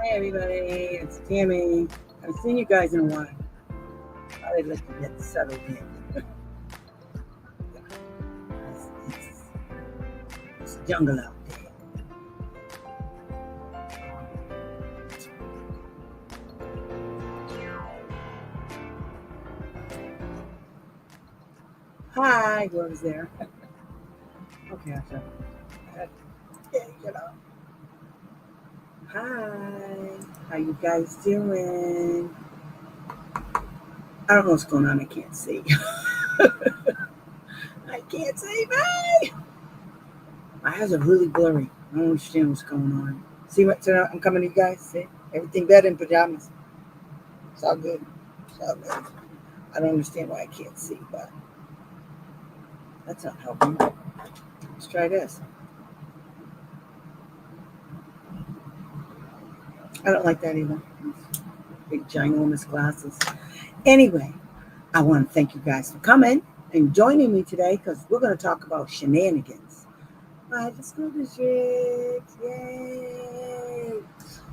Hi everybody, it's Tammy. I haven't seen you guys in a while. Probably let you get settled in. It's jungle out there. Hi, whoever's there. Okay, I'll show you. Yeah, you know. Hi, how you guys doing? I don't know what's going on. I can't see. I can't see. Bye. My eyes are really blurry. I don't understand what's going on. See what? So I'm coming to you guys. See everything better in pajamas. It's all good. It's all good. I don't understand why I can't see, but that's not helping. Let's try this. I don't like that either. Big ginormous glasses. Anyway, I want to thank you guys for coming and joining me today because we're going to talk about shenanigans. By the school district. Yay!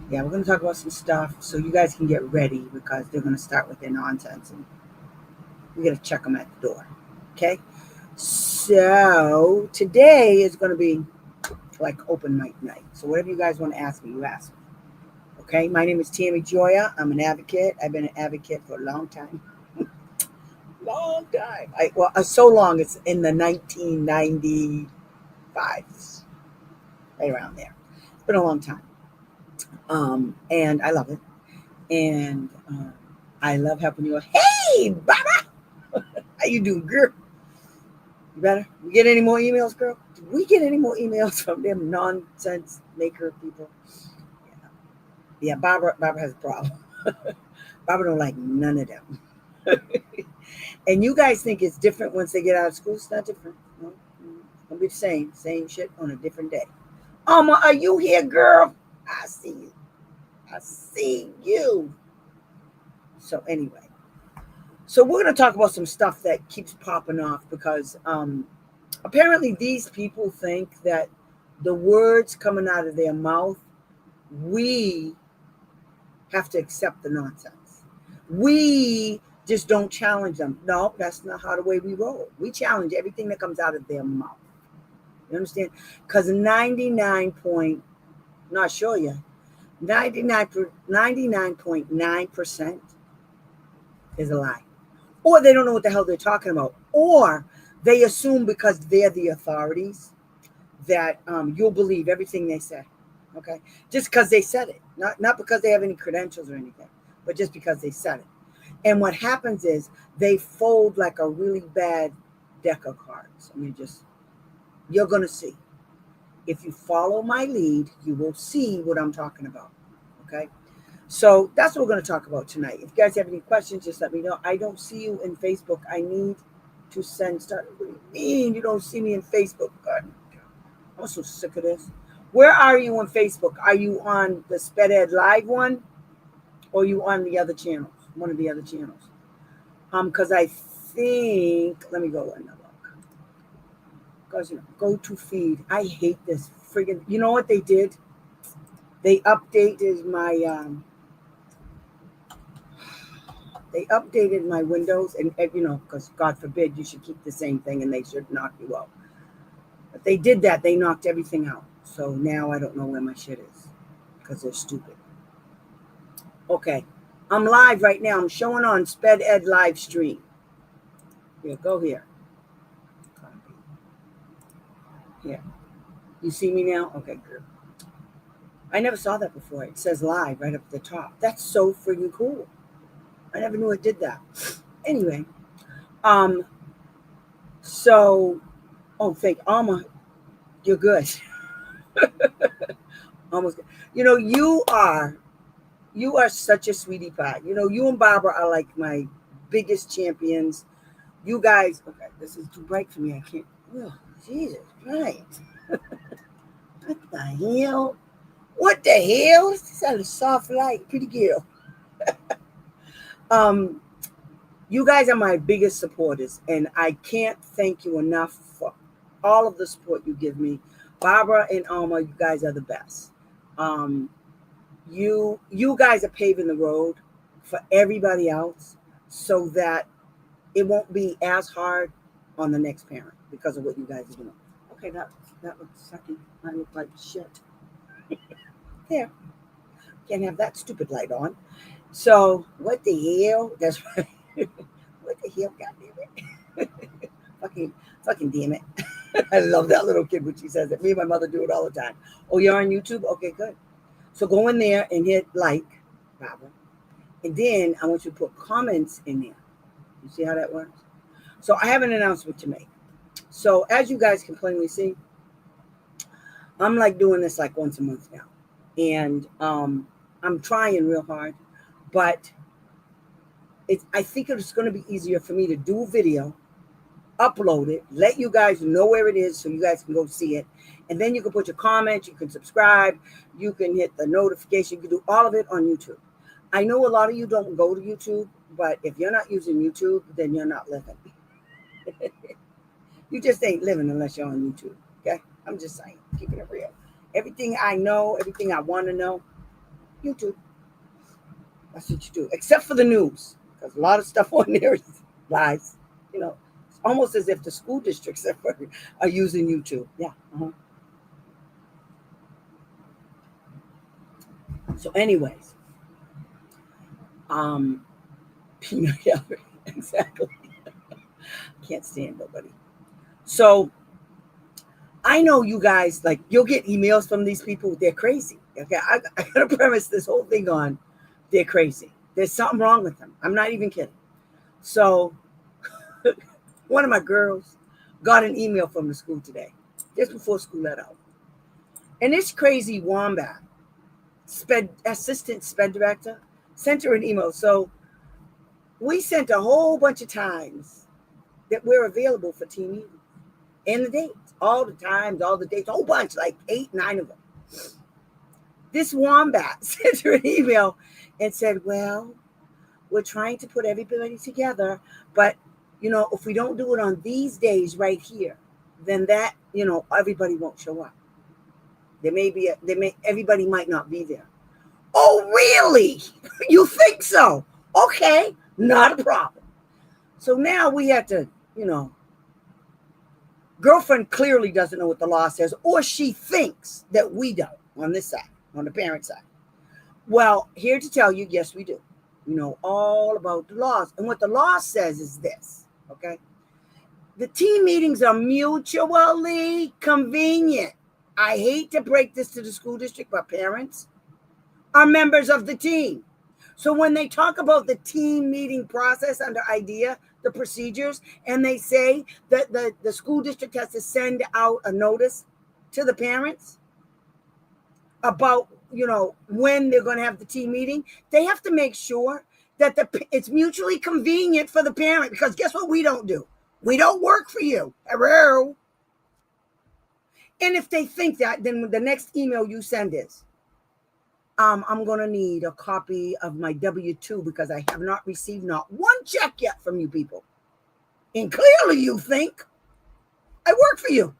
Yeah, we're going to talk about some stuff so you guys can get ready because they're going to start with their nonsense and we got to check them at the door. Okay? So today is going to be like open mic night. So whatever you guys want to ask me, you ask me. Okay, my name is Tammy Joya. I'm an advocate. I've been an advocate for a long time. Long time. So long. It's in the 1995s, right around there. It's been a long time. And I love it. And I love helping you. Hey, Baba, how you doing, girl? You better. We get any more emails, girl? Did we get any more emails from them nonsense maker people? Yeah, Barbara has a problem. Barbara don't like none of them. And you guys think it's different once they get out of school. It's not different. No, it's gonna be the same shit on a different day. Alma, are you here, girl? I see you. I see you. So anyway, so we're gonna talk about some stuff that keeps popping off because apparently these people think that the words coming out of their mouth, we have to accept the nonsense. We just don't challenge them. No, that's not how the way we roll. We challenge everything that comes out of their mouth. You understand? Because 99 point, not sure yet, 99.9% is a lie. Or they don't know what the hell they're talking about. Or they assume because they're the authorities that you'll believe everything they say. Okay? Just because they said it. Not because they have any credentials or anything, but just because they said it. And what happens is they fold like a really bad deck of cards. I mean, you're going to see. If you follow my lead, you will see what I'm talking about. Okay? So that's what we're going to talk about tonight. If you guys have any questions, just let me know. I don't see you in Facebook. I need to send stuff. What do you mean you don't see me in Facebook? God, I'm so sick of this. Where are you on Facebook? Are you on the Sped Ed Live one? Or are you on the other channels? One of the other channels. Because I think, let me go and look. Because go to feed. I hate this friggin'. You know what they did? They updated my Windows, and because God forbid you should keep the same thing, and they should knock you out. But they did that. They knocked everything out. So now I don't know where my shit is because they're stupid. Okay. I'm live right now. I'm showing on Sped Ed live stream. Here, go here. Copy. Here. You see me now? Okay, good. I never saw that before. It says live right up at the top. That's so freaking cool. I never knew it did that. Anyway, so, thank Alma, you're good. Almost good. You are such a sweetie pie. You and Barbara are like my biggest champions. You guys, okay, this is too bright for me. I can't. Oh, Jesus Christ. What the hell? What the hell? This is a soft light. Pretty girl. You guys are my biggest supporters, and I can't thank you enough for all of the support you give me. Barbara and Alma, you guys are the best. You guys are paving the road for everybody else so that it won't be as hard on the next parent because of what you guys are doing. Okay, that looks sucking. I look like shit. There. Can't have that stupid light on. So what the hell? That's right. What the hell, God damn it. fucking damn it. I love that little kid when she says it. Me and my mother do it all the time. Oh, you're on YouTube? Okay, good. So go in there and hit like, Barbara. And then I want you to put comments in there. You see how that works? So I have an announcement to make. So as you guys can plainly see, I'm like doing this like once a month now. And I'm trying real hard, but I think it's going to be easier for me to do a video, upload it, let you guys know where it is so you guys can go see it. And then you can put your comments, you can subscribe, you can hit the notification, you can do all of it on YouTube. I know a lot of you don't go to YouTube, but if you're not using YouTube, then you're not living. You just ain't living unless you're on YouTube. Okay? I'm just saying, keeping it real. Everything I know, everything I want to know, YouTube. That's what you do. Except for the news. Because a lot of stuff on there is lies. You know, it's almost as if the school districts are using YouTube. Yeah. So anyways, peanut gallery. Exactly. Can't stand nobody. So I know you guys, like, you'll get emails from these people. They're crazy. Okay. I got to premise this whole thing on they're crazy. There's something wrong with them. I'm not even kidding. So one of my girls got an email from the school today, just before school let out. And this crazy wombat, assistant sped director, sent her an email. So we sent a whole bunch of times that we're available for team meetings and the dates, all the times, all the dates, a whole bunch, like 8, 9 of them. This wombat sent her an email and said, well, we're trying to put everybody together, but, if we don't do it on these days right here, then that, everybody won't show up. Everybody might not be there. Oh, really? You think so? Okay, not a problem. So now we have to, girlfriend clearly doesn't know what the law says, or she thinks that we don't on this side, on the parent side. Well, here to tell you, yes, we do. We know all about the laws. And what the law says is this, okay? The team meetings are mutually convenient. I hate to break this to the school district, but parents are members of the team. So when they talk about the team meeting process under IDEA, the procedures, and they say that the school district has to send out a notice to the parents about, when they're going to have the team meeting, they have to make sure that it's mutually convenient for the parent, because guess what we don't do? We don't work for you. Hello. And if they think that, then the next email you send is, I'm going to need a copy of my W-2 because I have not received not one check yet from you people. And clearly you think I work for you.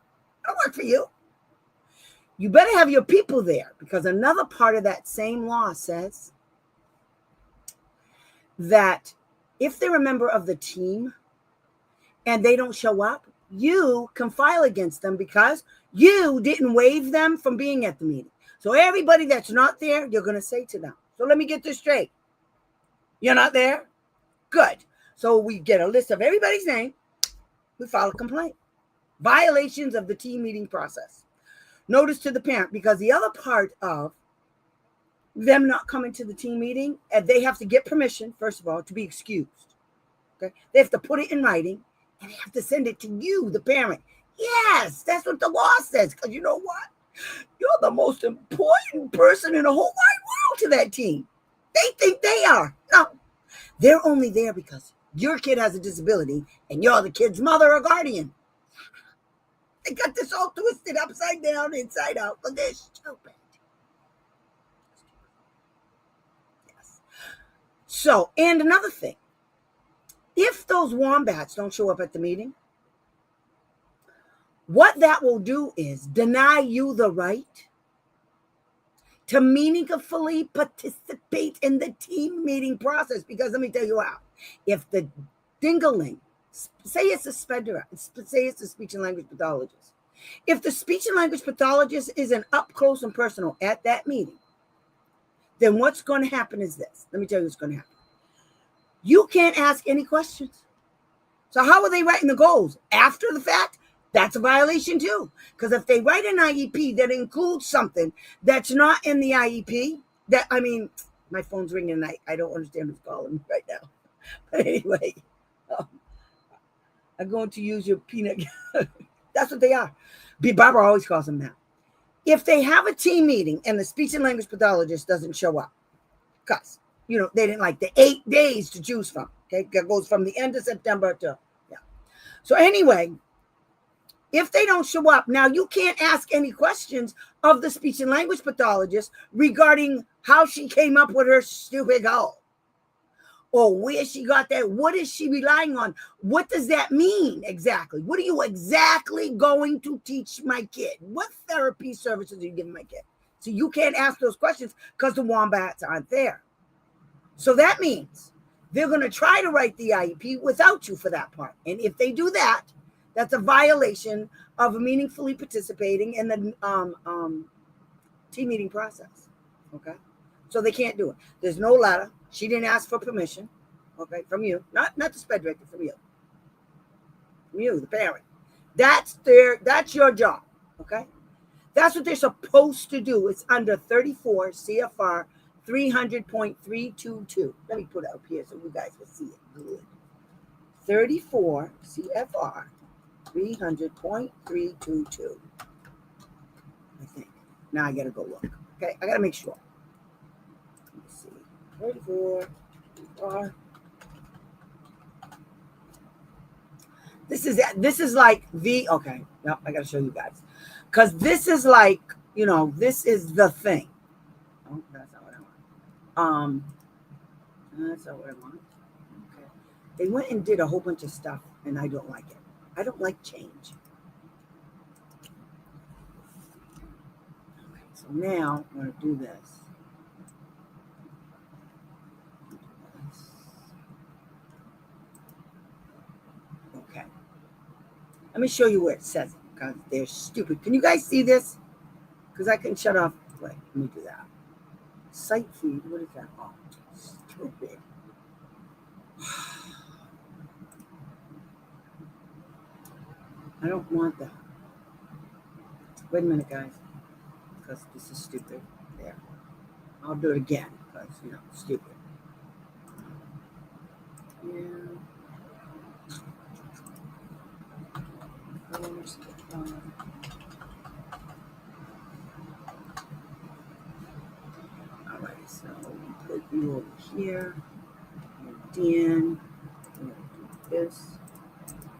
I work for you. You better have your people there, because another part of that same law says that if they're a member of the team and they don't show up, you can file against them because you didn't waive them from being at the meeting. So everybody that's not there, you're going to say to them, so let me get this straight. You're not there? Good. So we get a list of everybody's name. We file a complaint. Violations of the team meeting process. Notice to the parent, because the other part of them not coming to the team meeting, they have to get permission, first of all, to be excused. Okay? They have to put it in writing, and they have to send it to you, the parent. Yes, that's what the law says, because you know what? You're the most important person in the whole wide world to that team. They think they are. No, they're only there because your kid has a disability, and you're the kid's mother or guardian. They got this all twisted upside down, inside out, but they're stupid. Yes. So, and another thing, if those wombats don't show up at the meeting, what that will do is deny you the right to meaningfully participate in the team meeting process. Because let me tell you how. If the dingaling, say it's a say it's a speech and language pathologist. If the speech and language pathologist isn't up close and personal at that meeting, then what's going to happen is this. Let me tell you what's going to happen. You can't ask any questions. So how are they writing the goals? After the fact? That's a violation too. Because if they write an IEP that includes something that's not in the IEP, my phone's ringing and I don't understand who's calling me right now. But anyway, I'm going to use your peanut. That's what they are. Barbara always calls them that. If they have a team meeting and the speech and language pathologist doesn't show up, because, they didn't like the 8 days to choose from. Okay, that goes from the end of September to, yeah. So anyway, if they don't show up, now you can't ask any questions of the speech and language pathologist regarding how she came up with her stupid goal. Or where she got that. What is she relying on? What does that mean exactly? What are you exactly going to teach my kid? What therapy services are you giving my kid? So you can't ask those questions because the wombats aren't there. So that means they're going to try to write the IEP without you for that part. And if they do that, that's a violation of meaningfully participating in the team meeting process. Okay? So they can't do it. There's no letter. She didn't ask for permission. Okay, from you. Not the sped director, from you. From you, the parent. That's your job. Okay? That's what they're supposed to do. It's under 34 CFR 300.322. Let me put it up here so you guys will see it good. 34 CFR 300.322. I think. Now I gotta go look. Okay, I gotta make sure. Let me see. 34 CFR. This is like the okay. Yep, I gotta show you guys. Because this is like, this is the thing. Oh, that's not what I want. That's not what I want. Okay. They went and did a whole bunch of stuff, and I don't like it. I don't like change. Okay, so now I'm going to do this. Okay. Let me show you where it says it, because they're stupid. Can you guys see this? Because I can shut off. Wait, let me do that. Site feed. What is that? Oh, stupid. I don't want that. Wait a minute, guys. Because this is stupid. There. I'll do it again. Because, stupid. Yeah. All right, so put you over here. And then we're going to do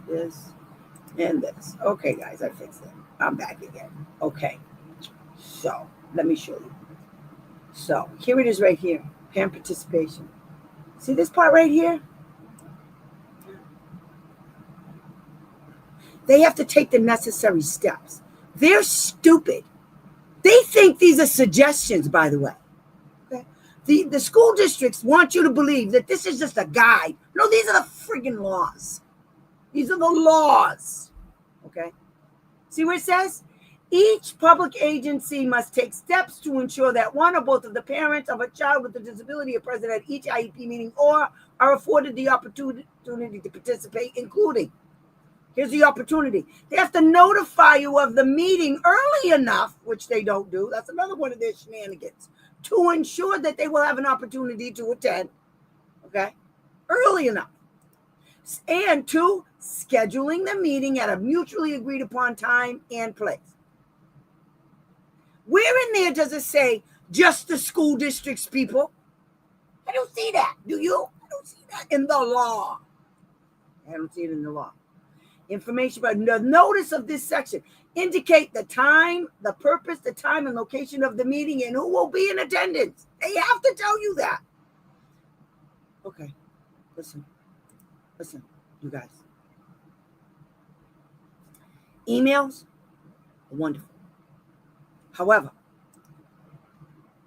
this, and this. Okay, guys, I fixed it. I'm back again. Okay, so let me show you. So here it is right here. Parent participation. See this part right here? They have to take the necessary steps. They're stupid. They think these are suggestions, by the way. Okay? The school districts want you to believe that this is just a guide. No, these are the friggin' laws. These are the laws. Okay? See what it says? Each public agency must take steps to ensure that one or both of the parents of a child with a disability are present at each IEP meeting or are afforded the opportunity to participate, including. Here's the opportunity. They have to notify you of the meeting early enough, which they don't do. That's another one of their shenanigans, to ensure that they will have an opportunity to attend, okay, early enough. And two, scheduling the meeting at a mutually agreed upon time and place. Where in there does it say just the school district's people? I don't see that. Do you? I don't see that in the law. I don't see it in the law. Information about the notice of this section indicate the time, the purpose, the time and location of the meeting, and who will be in attendance. They have to tell you that. Okay, listen, you guys. Emails are wonderful. However,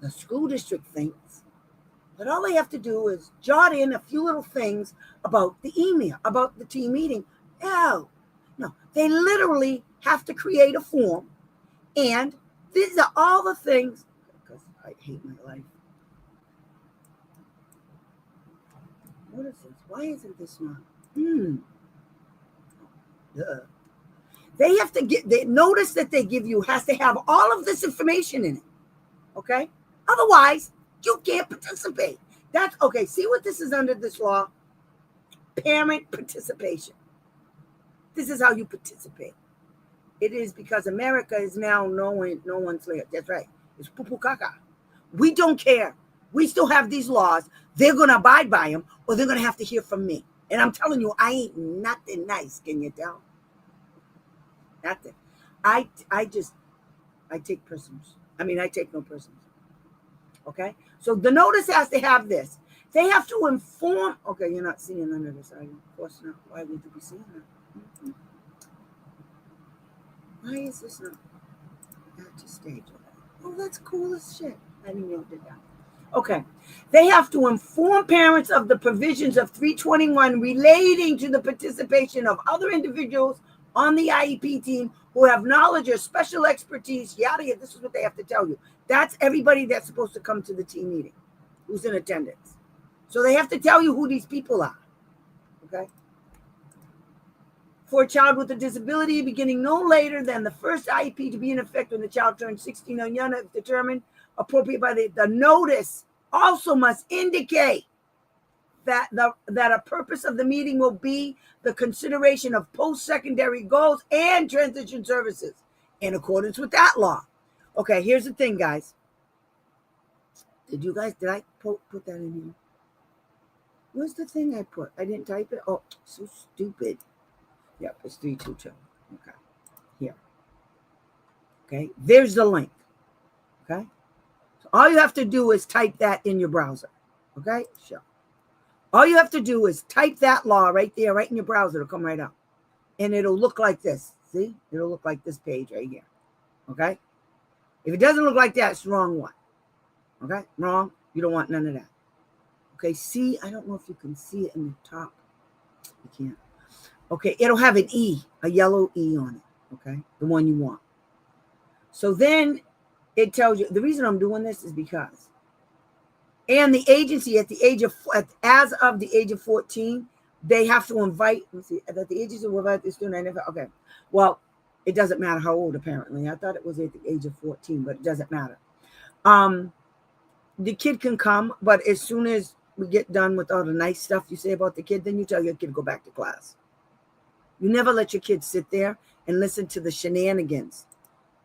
The school district thinks that all they have to do is jot in a few little things about the email, about the team meeting. No, they literally have to create a form, and these are all the things, because I hate my life. What is this? Why isn't this not? They have to get, the notice that they give you has to have all of this information in it. Okay? Otherwise, you can't participate. That's okay. See what this is under this law? Parent participation. This is how you participate. It is because America is now no one's land. That's right. It's poo-poo caca. We don't care. We still have these laws. They're going to abide by them, or they're going to have to hear from me. And I'm telling you, I ain't nothing nice. Can you tell? Nothing. I take prisoners. I take no prisoners. Okay? So the notice has to have this. They have to inform. Okay, you're not seeing none of this, are you? Of course not. Why would you be seeing that? Why is this not at the stage? Oh, that's cool as shit. I didn't know did that. Okay. They have to inform parents of the provisions of 321 relating to the participation of other individuals on the IEP team who have knowledge or special expertise, yada, yada. This is what they have to tell you. That's everybody that's supposed to come to the team meeting who's in attendance. So they have to tell you who these people are. Okay? For a child with a disability, beginning no later than the first IEP to be in effect when the child turns 16 or younger, if determined appropriate by the notice, also must indicate that a purpose of the meeting will be the consideration of post-secondary goals and transition services in accordance with that law. Okay, here's the thing, guys. Did I put that in here? Where's the thing I put? I didn't type it. Oh, so stupid. Yep, it's 322. Okay, here. Okay, there's the link. Okay, so all you have to do is type that in your browser. Okay, sure. All you have to do is type that law right there, right in your browser. It'll come right up. And it'll look like this. See? It'll look like this page right here. Okay? If it doesn't look like that, it's the wrong one. Okay? Wrong. You don't want none of that. Okay, see? I don't know if you can see it in the top. You can't. Okay, it'll have an E, a yellow E on it. Okay? The one you want. So then it tells you, the reason I'm doing this is because, and the agency as of the age of 14, they have to invite, let's see, that the agency will invite the student. Okay, well, it doesn't matter how old, apparently. I thought it was at the age of 14, but it doesn't matter. The kid can come, but as soon as we get done with all the nice stuff you say about the kid, then you tell your kid to go back to class. You never let your kid sit there and listen to the shenanigans,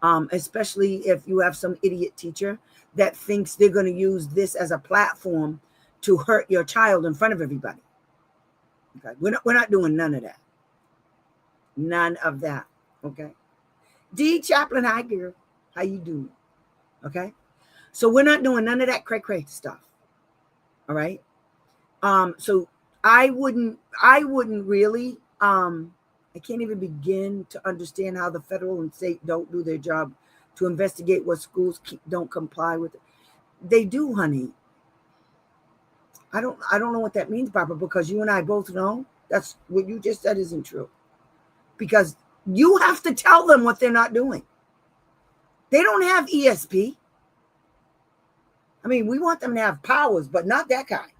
especially if you have some idiot teacher that thinks they're going to use this as a platform to hurt your child in front of everybody. Okay, we're not doing none of that. None of that. Okay. D. Chaplain, hi girl. How you doing? Okay. So we're not doing none of that cray stuff. All right. So I wouldn't really, I can't even begin to understand how the federal and state don't do their job to investigate what schools don't comply with. They do, honey. I don't know what that means, Barbara, because you and I both know that's what you just said isn't true. Because you have to tell them what they're not doing. They don't have ESP. I mean, we want them to have powers, but not that kind.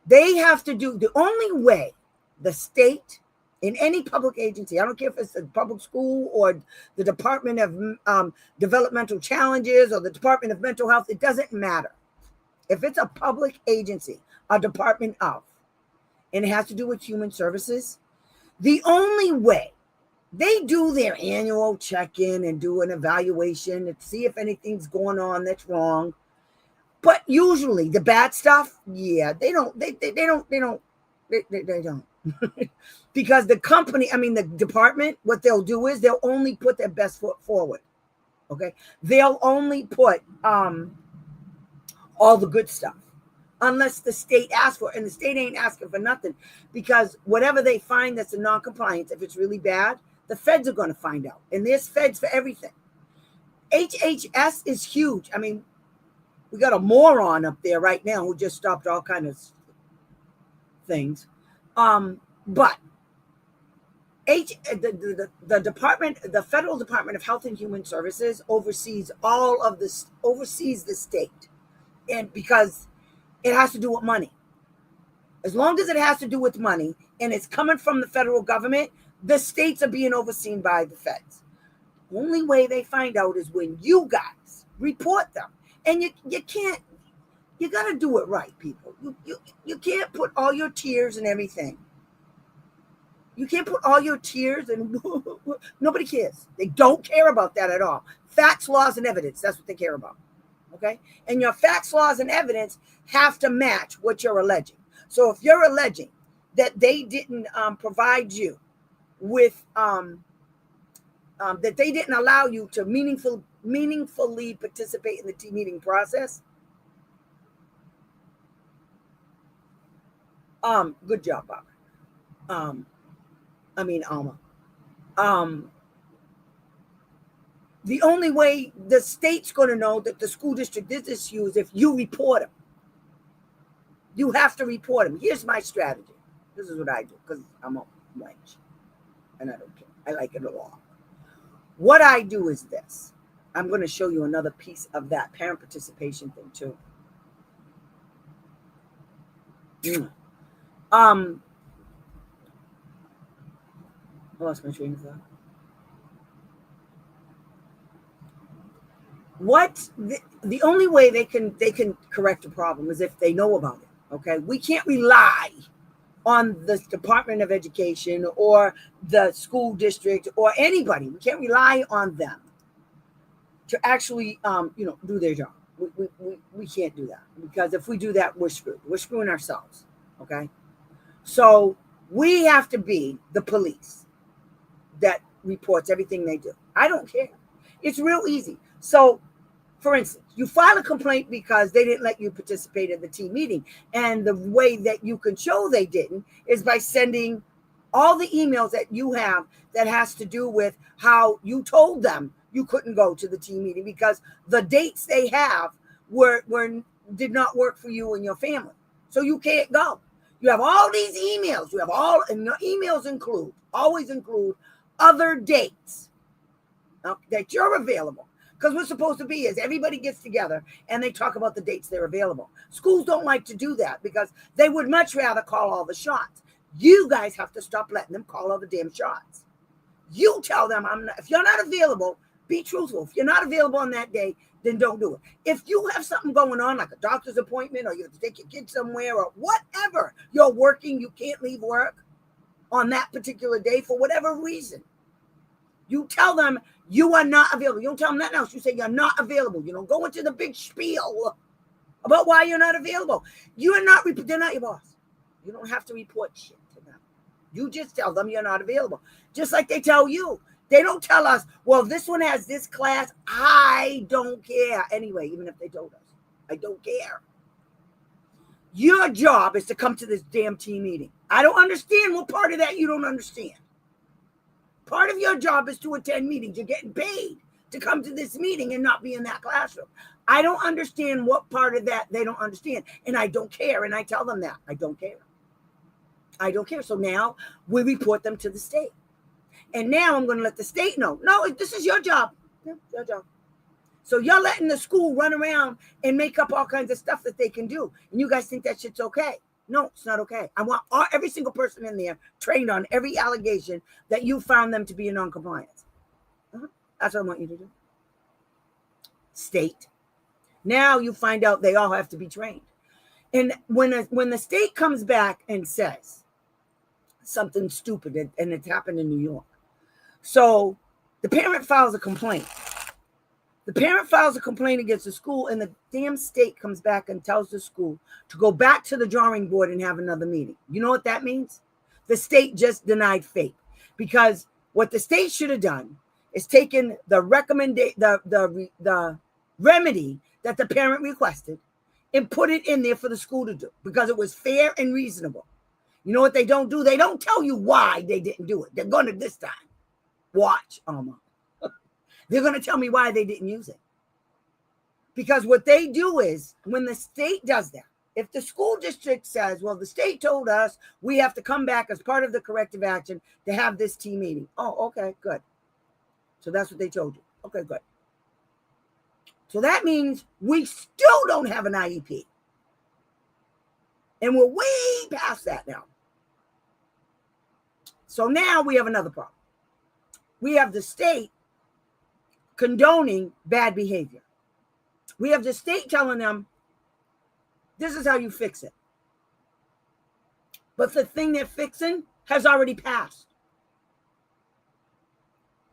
They have to do, the only way the state, in any public agency, I don't care if it's a public school or the Department of Developmental Challenges or the Department of Mental Health, it doesn't matter. If it's a public agency, a department of, and it has to do with human services, the only way they do their annual check-in and do an evaluation and see if anything's going on that's wrong. But usually the bad stuff, yeah, they don't. Because the company, the department, what they'll do is they'll only put their best foot forward. Okay. They'll only put all the good stuff unless the state asks for it. And the state ain't asking for nothing, because whatever they find that's a non-compliance, if it's really bad, the feds are going to find out. And there's feds for everything. HHS is huge. We got a moron up there right now who just stopped all kind of things. But the department, the Federal Department of Health and Human Services oversees all of this, oversees the state, and because it has to do with money. As long as it has to do with money and it's coming from the federal government, the states are being overseen by the feds. The only way they find out is when you guys report them, and you can't. You got to do it right, people. You can't put all your tears and everything. You can't put all your tears and nobody cares. They don't care about that at all. Facts, laws, and evidence. That's what they care about. Okay? And your facts, laws, and evidence have to match what you're alleging. So if you're alleging that they didn't provide you with, that they didn't allow you to meaningfully participate in the team meeting process, good job, Bob. Alma. The only way the state's going to know that the school district did this to you is if you report them. You have to report them. Here's my strategy. This is what I do because I'm a wench and I don't care. I like it a lot. What I do is this. I'm going to show you another piece of that parent participation thing too. I lost my train of thought. The only way they can correct a problem is if they know about it. Okay, we can't rely on the Department of Education or the school district or anybody. We can't rely on them to actually do their job. We can't do that, because if we do that, we're screwed. We're screwing ourselves. Okay, so we have to be the police that reports everything they do. I don't care. It's real easy. So, for instance, you file a complaint because they didn't let you participate in the team meeting. And the way that you can show they didn't is by sending all the emails that you have that has to do with how you told them you couldn't go to the team meeting because the dates they have did not work for you and your family. So you can't go. You have all these emails. And the emails always include other dates that you're available. Because what's supposed to be is everybody gets together and they talk about the dates they're available. Schools don't like to do that because they would much rather call all the shots. You guys have to stop letting them call all the damn shots. You tell them, if you're not available, be truthful. If you're not available on that day, then don't do it. If you have something going on, like a doctor's appointment, or you have to take your kid somewhere, or whatever, you're working, you can't leave work on that particular day for whatever reason, you tell them you are not available. You don't tell them nothing else. You say you're not available. You don't go into the big spiel about why you're not available. They're not your boss. You don't have to report shit to them. You just tell them you're not available. Just like they tell you. They don't tell us, well, this one has this class. I don't care. Anyway, even if they told us, I don't care. Your job is to come to this damn team meeting. I don't understand what part of that you don't understand. Part of your job is to attend meetings. You're getting paid to come to this meeting and not be in that classroom. I don't understand what part of that they don't understand. And I don't care. And I tell them that. I don't care. I don't care. So now we report them to the state. And now I'm going to let the state know. No, this is your job. Yeah, your job. So you're letting the school run around and make up all kinds of stuff that they can do. And you guys think that shit's okay. No, it's not okay. I want every single person in there trained on every allegation that you found them to be in non-compliance. That's what I want you to do. State. Now you find out they all have to be trained. And when the state comes back and says something stupid, and it's happened in New York. So the parent files a complaint. The parent files a complaint against the school, and the damn state comes back and tells the school to go back to the drawing board and have another meeting. You know what that means? The state just denied FAPE, because what the state should have done is taken the remedy that the parent requested and put it in there for the school to do, because it was fair and reasonable. You know what they don't do? They don't tell you why they didn't do it. They're going to this time. Watch, Alma. They're going to tell me why they didn't use it. Because what they do is when the state does that, if the school district says, well, the state told us we have to come back as part of the corrective action to have this team meeting. Oh, okay, good. So that's what they told you. Okay, good. So that means we still don't have an IEP. And we're way past that now. So now we have another problem. We have the state condoning bad behavior. We have the state telling them, this is how you fix it. But the thing they're fixing has already passed.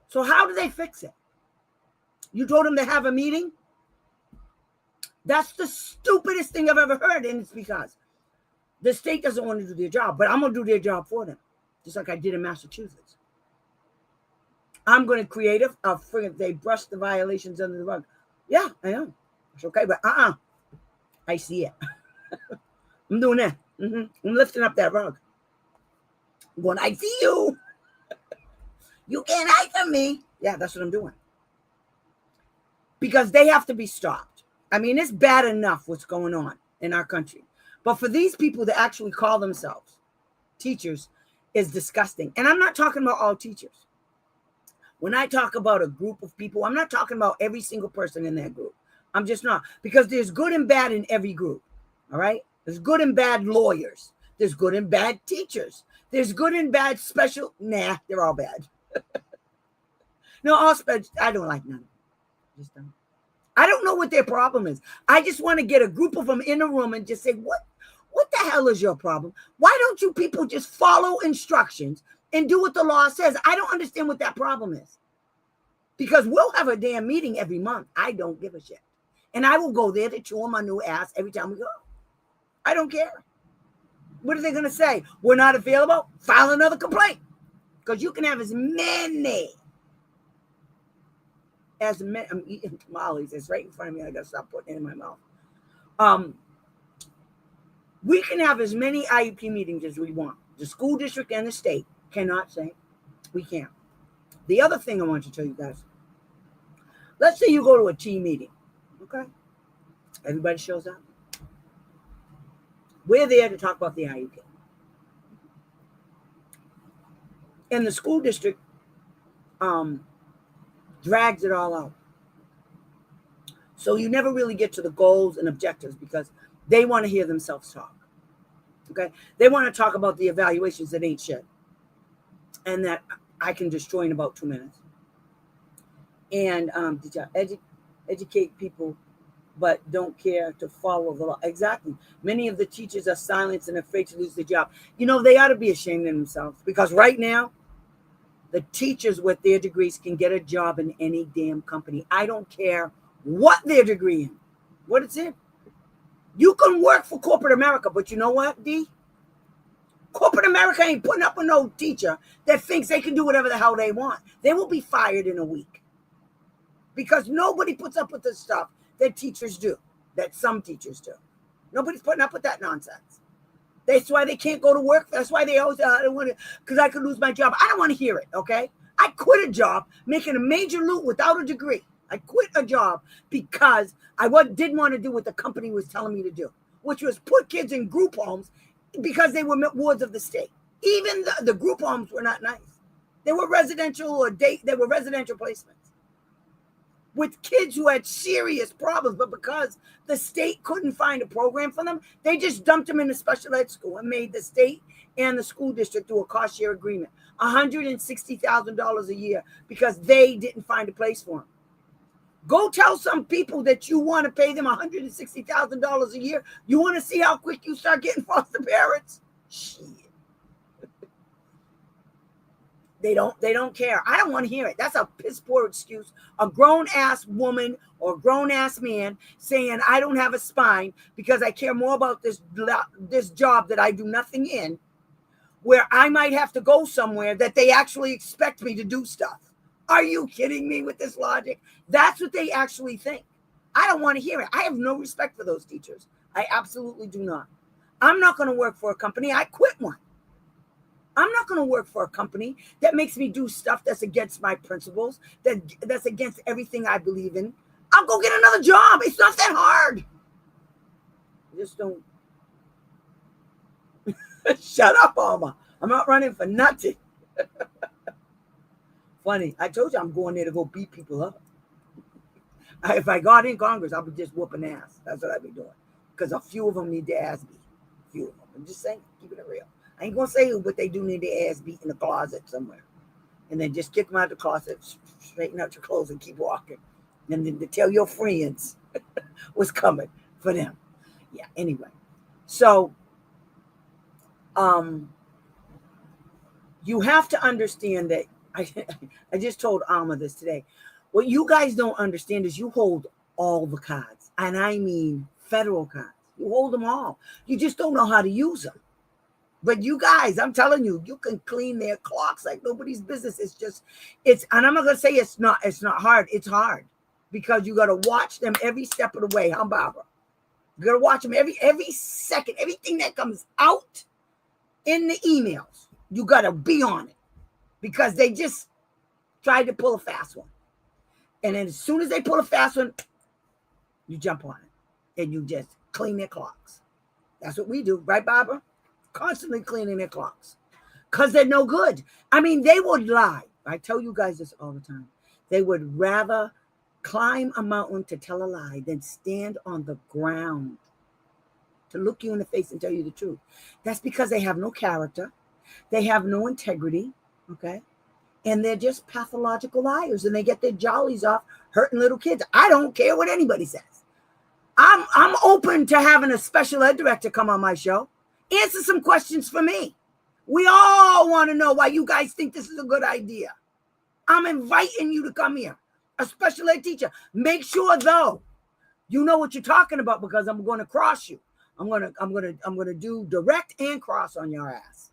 So how do they fix it? You told them to have a meeting? That's the stupidest thing I've ever heard. And it's because the state doesn't want to do their job, but I'm going to do their job for them. Just like I did in Massachusetts. I'm going to create a friggin', they brush the violations under the rug. Yeah, I know. It's okay, but I see it. I'm doing that. I'm lifting up that rug. I'm going, I see you. You can't hide from me. Yeah, that's what I'm doing. Because they have to be stopped. I mean, it's bad enough what's going on in our country. But for these people to actually call themselves teachers is disgusting. And I'm not talking about all teachers. When I talk about a group of people, I'm not talking about every single person in that group. I'm just not. Because there's good and bad in every group. All right? There's good and bad lawyers. There's good and bad teachers. There's good and bad special. Nah, they're all bad. No, all special. I don't like none. Just don't. I don't know what their problem is. I just want to get a group of them in a room and just say, what the hell is your problem? Why don't you people just follow instructions and do what the law says? I don't understand what that problem is. Because we'll have a damn meeting every month. I don't give a shit. And I will go there to chew on my new ass every time we go. I don't care. What are they going to say? We're not available? File another complaint. Because you can have as many. I'm eating tamales. It's right in front of me. I got to stop putting it in my mouth. We can have as many IEP meetings as we want. The school district and the state cannot say we can't. The other thing I want to tell you guys, let's say you go to a team meeting, okay? Everybody shows up. We're there to talk about the IEP. And the school district drags it all out. So you never really get to the goals and objectives because they want to hear themselves talk. Okay? They want to talk about the evaluations that ain't shit. And that I can destroy in about 2 minutes. And did y'all educate people but don't care to follow the law? Exactly. Many of the teachers are silenced and afraid to lose their job. You know, they ought to be ashamed of themselves because right now, the teachers with their degrees can get a job in any damn company. I don't care what their degree in, what it's in. You can work for corporate America, but you know what, D? Corporate America ain't putting up with no teacher that thinks they can do whatever the hell they want. They will be fired in a week. Because nobody puts up with the stuff that teachers do, that some teachers do. Nobody's putting up with that nonsense. That's why they can't go to work. That's why they always, I don't want to, because I could lose my job. I don't want to hear it, okay? I quit a job making a major loot without a degree. I quit a job because I didn't want to do what the company was telling me to do, which was put kids in group homes because they were wards of the state. Even the group homes were not nice. They were residential they were residential placements with kids who had serious problems, but because the state couldn't find a program for them, they just dumped them into special ed school and made the state and the school district do a cost share agreement, $160,000 a year because they didn't find a place for them. Go tell some people that you want to pay them $160,000 a year. You want to see how quick you start getting foster parents? Shit. They don't care. I don't want to hear it. That's a piss poor excuse. A grown-ass woman or grown-ass man saying I don't have a spine because I care more about this job that I do nothing in, where I might have to go somewhere that they actually expect me to do stuff. Are you kidding me with this logic? That's what they actually think. I don't want to hear it. I have no respect for those teachers. I absolutely do not. I'm not going to work for a company. I quit one. I'm not going to work for a company that makes me do stuff that's against my principles, that's against everything I believe in. I'll go get another job. It's not that hard. Just don't. Shut up, Alma. I'm not running for nothing. Funny. I told you I'm going there to go beat people up. If I got in Congress, I'll be just whooping ass. That's what I'll be doing. Because a few of them need their ass beat. A few of them. I'm just saying, keeping it real. I ain't going to say who, but they do need their ass beat in the closet somewhere. And then just kick them out of the closet, straighten out your clothes, and keep walking. And then to tell your friends what's coming for them. Yeah, anyway. So, you have to understand that I just told Alma this today. What you guys don't understand is you hold all the cards, and I mean federal cards. You hold them all. You just don't know how to use them. But you guys, I'm telling you, you can clean their clocks like nobody's business. It's, and I'm not gonna say it's not hard. It's hard because you got to watch them every step of the way. Huh, Barbara? You got to watch them every second. Everything that comes out in the emails, you got to be on it because they just tried to pull a fast one. And then as soon as they pull a fast one, you jump on it and you just clean their clocks. That's what we do, right, Barbara? Constantly cleaning their clocks because they're no good. I mean, they would lie. I tell you guys this all the time. They would rather climb a mountain to tell a lie than stand on the ground to look you in the face and tell you the truth. That's because they have no character. They have no integrity, okay? And they're just pathological liars, and they get their jollies off hurting little kids. I don't care what anybody says. I'm open to having a special ed director come on my show. Answer some questions for me. We all want to know why you guys think this is a good idea. I'm inviting you to come here. A special ed teacher. Make sure though, you know what you're talking about because I'm going to cross you. I'm going to do direct and cross on your ass.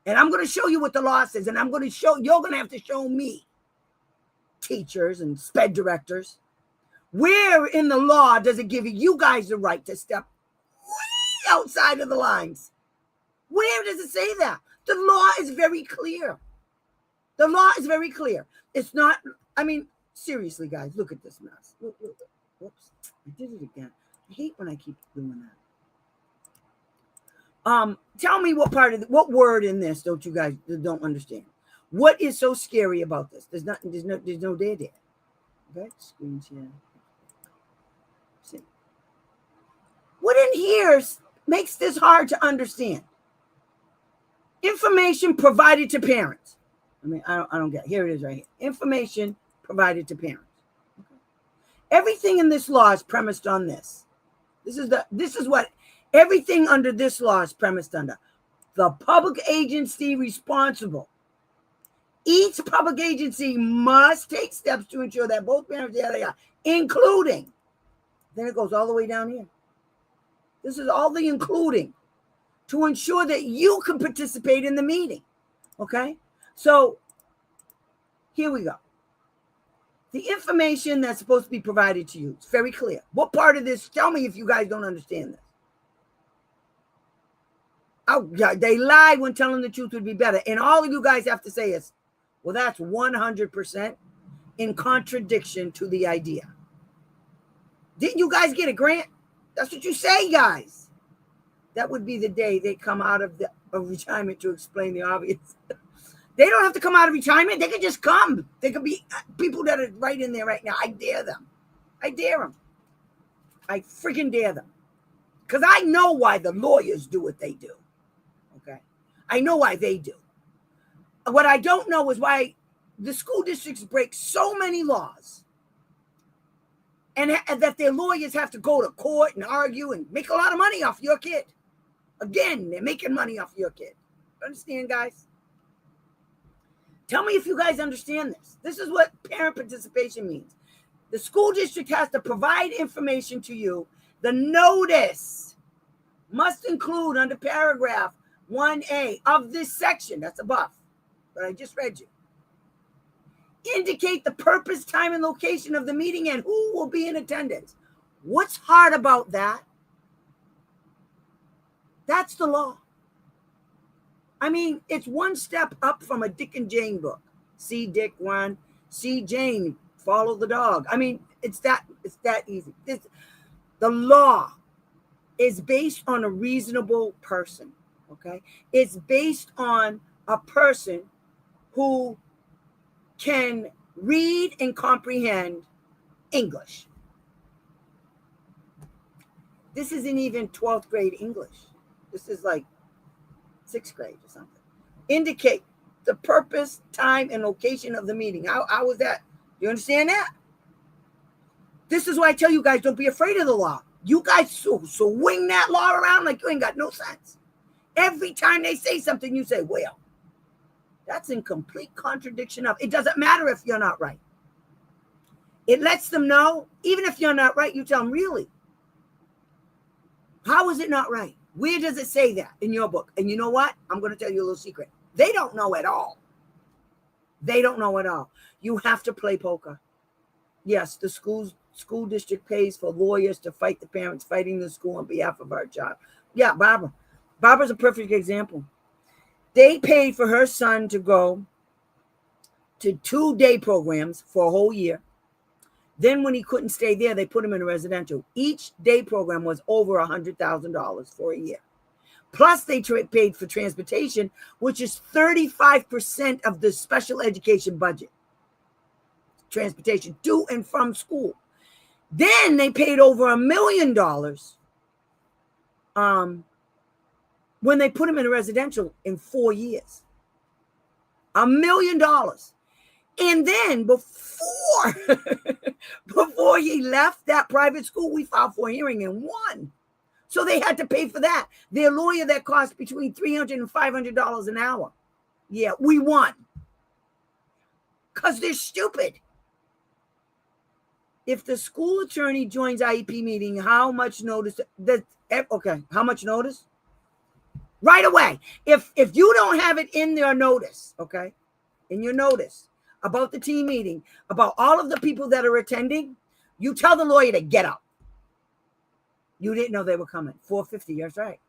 And I'm going to show you what the law says. And you're going to have to show me, teachers and sped directors, where in the law does it give you guys the right to step way outside of the lines? Where does it say that? The law is very clear. The law is very clear. It's not, I mean, seriously, guys, look at this mess. Look. Whoops, I did it again. I hate when I keep doing that. Tell me what word in this don't you guys don't understand? What is so scary about this? There's no dead there. Okay, screen share. See. What in here makes this hard to understand? Information provided to parents. I mean, I don't get it. Here it is right here. Information provided to parents. Okay. Everything in this law is premised on this. This is what everything under this law is premised under. The public agency responsible. Each public agency must take steps to ensure that both parents, including, then it goes all the way down here. This is all the including to ensure that you can participate in the meeting. Okay? So here we go. The information that's supposed to be provided to you, it's very clear. What part of this, tell me if you guys don't understand this. Oh, yeah, they lied when telling the truth would be better. And all of you guys have to say is, well, that's 100% in contradiction to the idea. Didn't you guys get a grant? That's what you say, guys. That would be the day they come out of retirement to explain the obvious. They don't have to come out of retirement. They could just come. They could be people that are right in there right now. I dare them. I dare them. I freaking dare them. Because I know why the lawyers do what they do. Okay? I know why they do. What I don't know is why the school districts break so many laws and that their lawyers have to go to court and argue and make a lot of money off your kid. Again, they're making money off your kid. Understand, guys? Tell me if you guys understand this. This is what parent participation means. The school district has to provide information to you. The notice must include under paragraph 1A of this section, that's above, that I just read you. Indicate the purpose, time, and location of the meeting and who will be in attendance. What's hard about that? That's the law. I mean, it's one step up from a Dick and Jane book. See Dick run, see Jane follow the dog. I mean, It's that easy. The law is based on a reasonable person. Okay, it's based on a person who can read and comprehend English. This isn't even 12th grade English. This is like 6th grade or something. Indicate the purpose, time, and location of the meeting. How was that? You understand that? This is why I tell you guys, don't be afraid of the law. You guys swing that law around like you ain't got no sense. Every time they say something, you say, well, that's in complete contradiction of. It doesn't matter if you're not right. It lets them know, even if you're not right, you tell them, really? How is it not right? Where does it say that in your book? And you know what? I'm going to tell you a little secret. They don't know at all. They don't know at all. You have to play poker. Yes, the school district pays for lawyers to fight the parents fighting the school on behalf of our child. Yeah, Barbara. Barbara's a perfect example. They paid for her son to go to 2 day programs for a whole year. Then when he couldn't stay there, they put him in a residential. Each day program was over $100,000 for a year. Plus they paid for transportation, which is 35% of the special education budget. Transportation to and from school. Then they paid over $1 million when they put him in a residential in 4 years. $1 million. And then before he left that private school, we filed for a hearing and won. So they had to pay for that. Their lawyer that cost between $300 and $500 an hour. Yeah, we won. Because they're stupid. If the school attorney joins IEP meeting, how much notice? Okay, how much notice? Right away. If you don't have it in their notice, okay, in your notice about the team meeting, about all of the people that are attending, you tell the lawyer to get up. You didn't know they were coming. 4:50, that's right.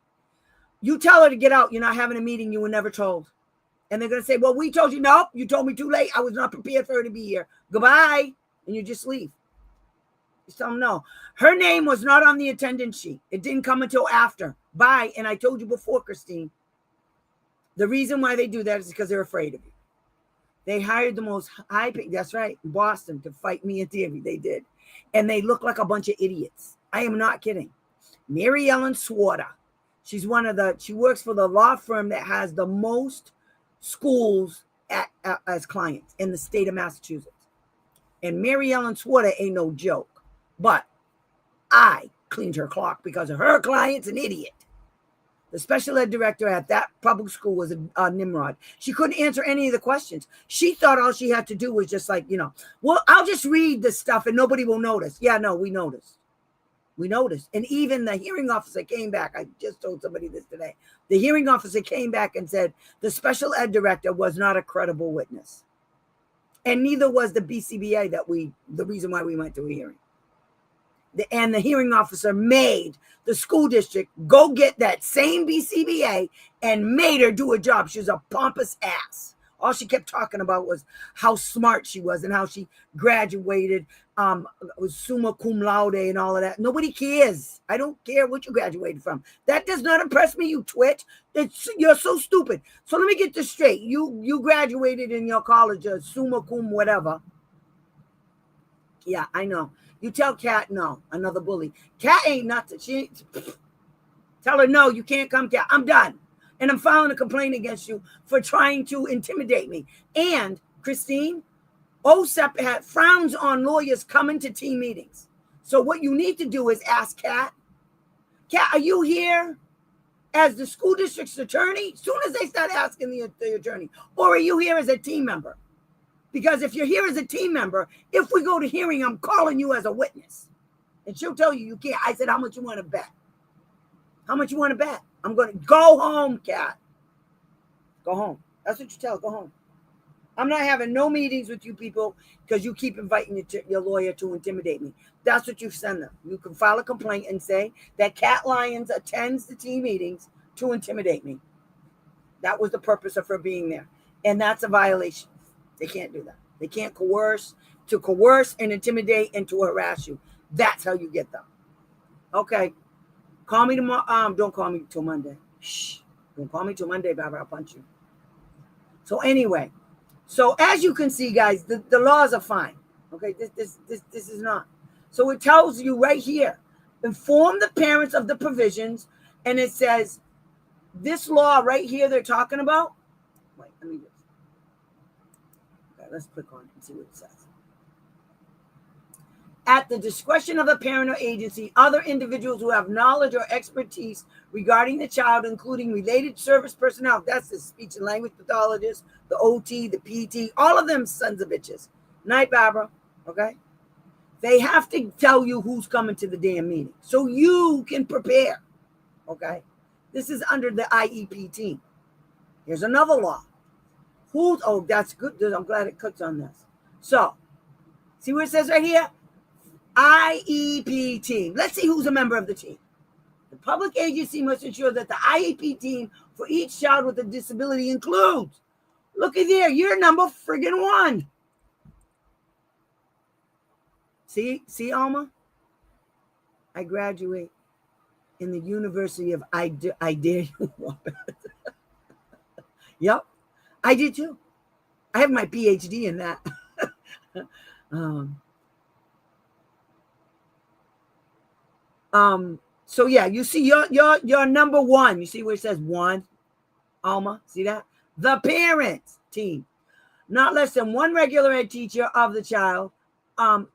You tell her to get out. You're not having a meeting. You were never told. And they're going to say, well, we told you. Nope, you told me too late. I was not prepared for her to be here. Goodbye. And you just leave. You tell them no. Her name was not on the attendance sheet. It didn't come until after. Bye. And I told you before, Christine, the reason why they do that is because they're afraid of you. They hired the most high-paid, that's right, in Boston to fight me and Davy. They did. And they look like a bunch of idiots. I am not kidding. Mary Ellen Swarter. She works for the law firm that has the most schools as clients in the state of Massachusetts. And Mary Ellen Swarter ain't no joke. But I cleaned her clock because of her client's an idiot. The special ed director at that public school was a Nimrod. She couldn't answer any of the questions. She thought all she had to do was just well, I'll just read the stuff and nobody will notice. Yeah, no, we noticed. We noticed. And even the hearing officer came back. I just told somebody this today. The hearing officer came back and said the special ed director was not a credible witness. And neither was the BCBA the reason why we went to a hearing. And the hearing officer made the school district go get that same BCBA and made her do a job. She was a pompous ass. All she kept talking about was how smart she was and how she graduated with summa cum laude and all of that. Nobody cares. I don't care what you graduated from. That does not impress me, you twit. You're so stupid. So let me get this straight. You graduated in your college summa cum whatever. Yeah, I know. You tell Kat no, another bully. Kat ain't nothing. Tell her no, you can't come, Kat. I'm done. And I'm filing a complaint against you for trying to intimidate me. And Christine, OSEP frowns on lawyers coming to team meetings. So what you need to do is ask Kat, are you here as the school district's attorney? As soon as they start asking the attorney, or are you here as a team member? Because if you're here as a team member, if we go to hearing, I'm calling you as a witness. And she'll tell you can't. I said, how much you want to bet? How much you want to bet? I'm going to go home, Kat. Go home. That's what you tell her. Go home. I'm not having no meetings with you people because you keep inviting your lawyer to intimidate me. That's what you send them. You can file a complaint and say that Kat Lyons attends the team meetings to intimidate me. That was the purpose of her being there. And that's a violation. They can't do that. They can't coerce. to coerce and intimidate and to harass you. That's how you get them. Okay. Call me tomorrow. Don't call me till Monday. Shh. Don't call me till Monday, Barbara. I'll punch you. So anyway, so as you can see, guys, the laws are fine. Okay, this is not. So it tells you right here, inform the parents of the provisions, and it says this law right here they're talking about. Wait, let me just. Okay, let's click on it and see what it says. At the discretion of the parent or agency, other individuals who have knowledge or expertise regarding the child, including related service personnel, that's the speech and language pathologist, the OT, the PT, all of them sons of bitches. Night, Barbara. Okay? They have to tell you who's coming to the damn meeting so you can prepare. Okay? This is under the IEP team. Here's another law. Oh, that's good. I'm glad it clicked on this. So, see what it says right here? IEP team. Let's see who's a member of the team. The public agency must ensure that the IEP team for each child with a disability includes. Look at there, you're number friggin' 1. See, Alma? I graduate in the University of I Dare You. Yep, I did too. I have my PhD in that. So yeah, you see you're number 1. You see where it says 1, Alma? See that? The parents team. Not less than 1 regular ed teacher of the child. And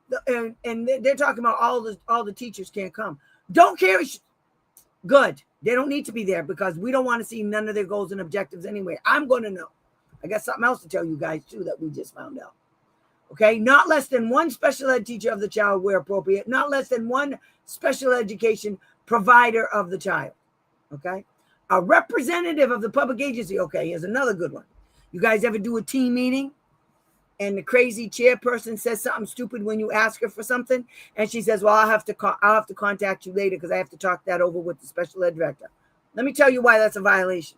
they're talking about all the teachers can't come. Don't care. Good. They don't need to be there because we don't want to see none of their goals and objectives anyway. I'm going to know. I got something else to tell you guys too that we just found out. Okay, not less than 1 special ed teacher of the child where appropriate. Not less than 1 special education provider of the child. Okay, a representative of the public agency. Okay, here's another good one. You guys ever do a team meeting and the crazy chairperson says something stupid when you ask her for something, and she says, well, I'll have to contact you later because I have to talk that over with the special ed director. Let me tell you why that's a violation.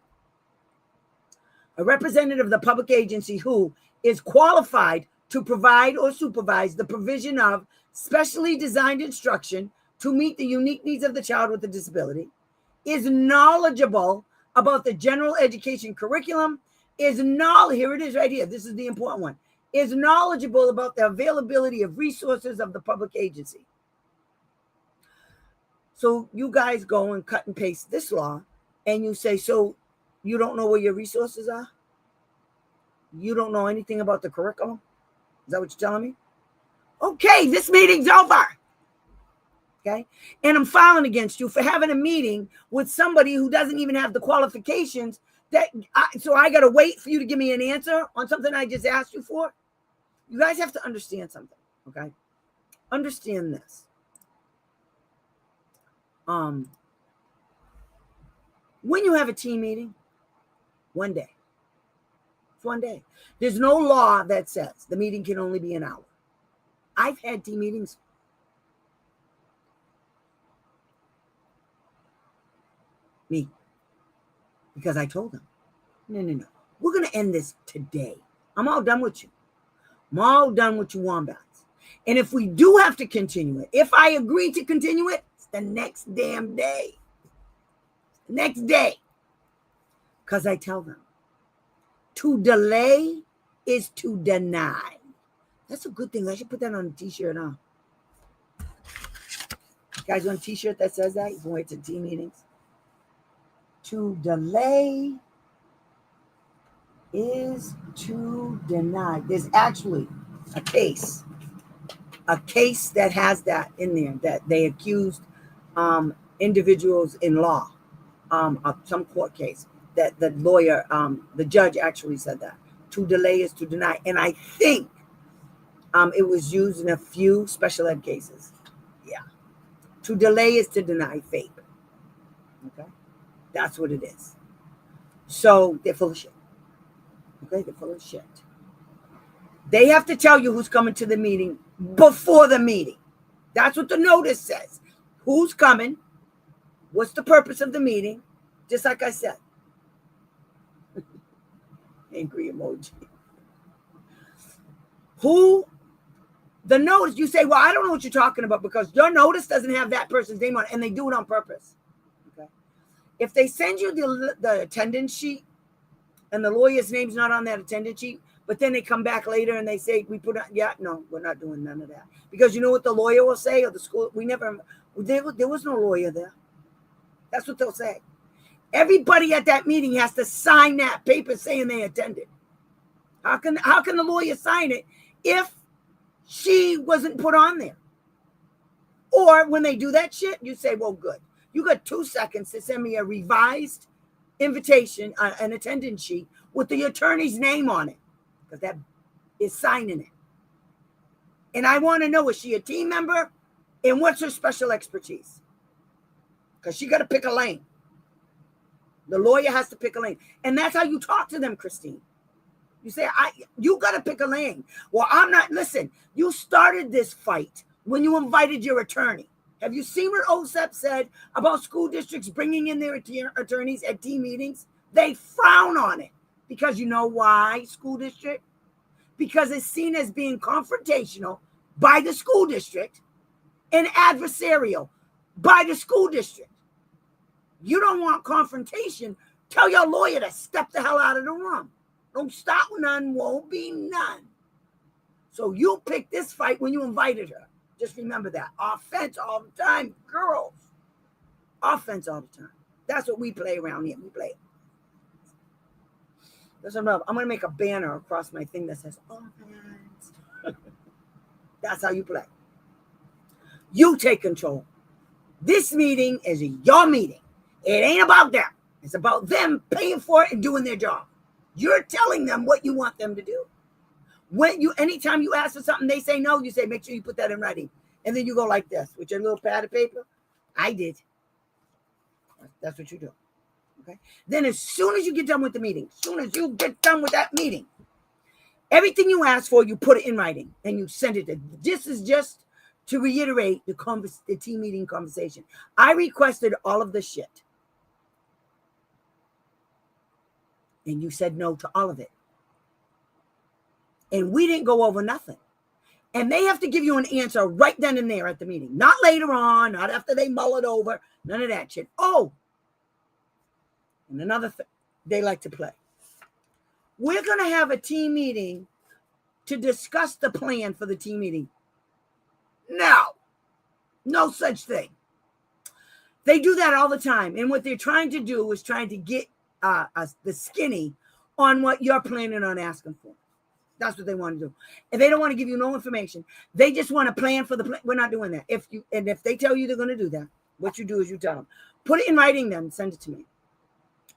A representative of the public agency who is qualified to provide or supervise the provision of specially designed instruction to meet the unique needs of the child with a disability, is knowledgeable about the general education curriculum, here it is right here, this is the important one, is knowledgeable about the availability of resources of the public agency. So you guys go and cut and paste this law and you say, so you don't know where your resources are? You don't know anything about the curriculum? Is that what you're telling me? Okay, this meeting's over. Okay, and I'm filing against you for having a meeting with somebody who doesn't even have the qualifications so I got to wait for you to give me an answer on something I just asked you for. You guys have to understand something, okay? Understand this. When you have a team meeting, 1 day. It's 1 day. There's no law that says the meeting can only be an hour. I've had team meetings. Me. Because I told them, no. We're going to end this today. I'm all done with you. I'm all done with you wombats. And if we do have to continue it, if I agree to continue it, it's the next damn day. Next day. Because I tell them, to delay is to deny. That's a good thing. I should put that on a t-shirt, huh? You guys want a t-shirt that says that? You can wait to team meetings. To delay is to deny. There's actually a case that has that in there, that they accused individuals in law, of some court case, that the lawyer, the judge actually said that. To delay is to deny. And I think it was used in a few special ed cases. Yeah. To delay is to deny FAPE. Okay? That's what it is. So they're full of shit. Okay? They're full of shit. They have to tell you who's coming to the meeting before the meeting. That's what the notice says. Who's coming? What's the purpose of the meeting? Just like I said. Angry emoji. Who The notice, you say, well, I don't know what you're talking about because your notice doesn't have that person's name on it, and they do it on purpose. Okay. If they send you the attendance sheet and the lawyer's name's not on that attendance sheet, but then they come back later and they say, we put on, yeah, no, we're not doing none of that. Because you know what the lawyer will say, or the school, there was no lawyer there. That's what they'll say. Everybody at that meeting has to sign that paper saying they attended. How can the lawyer sign it if she wasn't put on there? Or when they do that shit, you say, well, good. You got 2 seconds to send me a revised invitation, an attendance sheet with the attorney's name on it, because that is signing it. And I want to know, is she a team member? And what's her special expertise? Because she got to pick a lane. The lawyer has to pick a lane. And that's how you talk to them, Christine. You say, you got to pick a lane. Well, I'm not, listen, you started this fight when you invited your attorney. Have you seen what OSEP said about school districts bringing in their attorneys at team meetings? They frown on it. Because you know why, school district? Because it's seen as being confrontational by the school district and adversarial by the school district. You don't want confrontation. Tell your lawyer to step the hell out of the room. Don't stop, none won't be none. So you picked this fight when you invited her. Just remember that. Offense all the time, girls. Offense all the time. That's what we play around here. We play. There's another. I'm going to make a banner across my thing that says offense. That's how you play. You take control. This meeting is your meeting. It ain't about them. It's about them paying for it and doing their job. You're telling them what you want them to do. Anytime you ask for something, they say no, you say, make sure you put that in writing. And then you go like this with your little pad of paper. I did. That's what you do. Okay. Then as soon as you get done with the meeting, that meeting, everything you ask for, you put it in writing and you send it. This is just to reiterate the team meeting conversation. I requested all of the shit. And you said no to all of it. And we didn't go over nothing. And they have to give you an answer right then and there at the meeting. Not later on, not after they mull it over. None of that shit. Oh, and another thing they like to play. We're going to have a team meeting to discuss the plan for the team meeting. No such thing. They do that all the time. And what they're trying to do is trying to get the skinny on what you're planning on asking for. That's what they want to do. And they don't want to give you no information. They just want to plan for the plan. We're not doing that. If they tell you they're going to do that, what you do is you tell them. Put it in writing then, send it to me.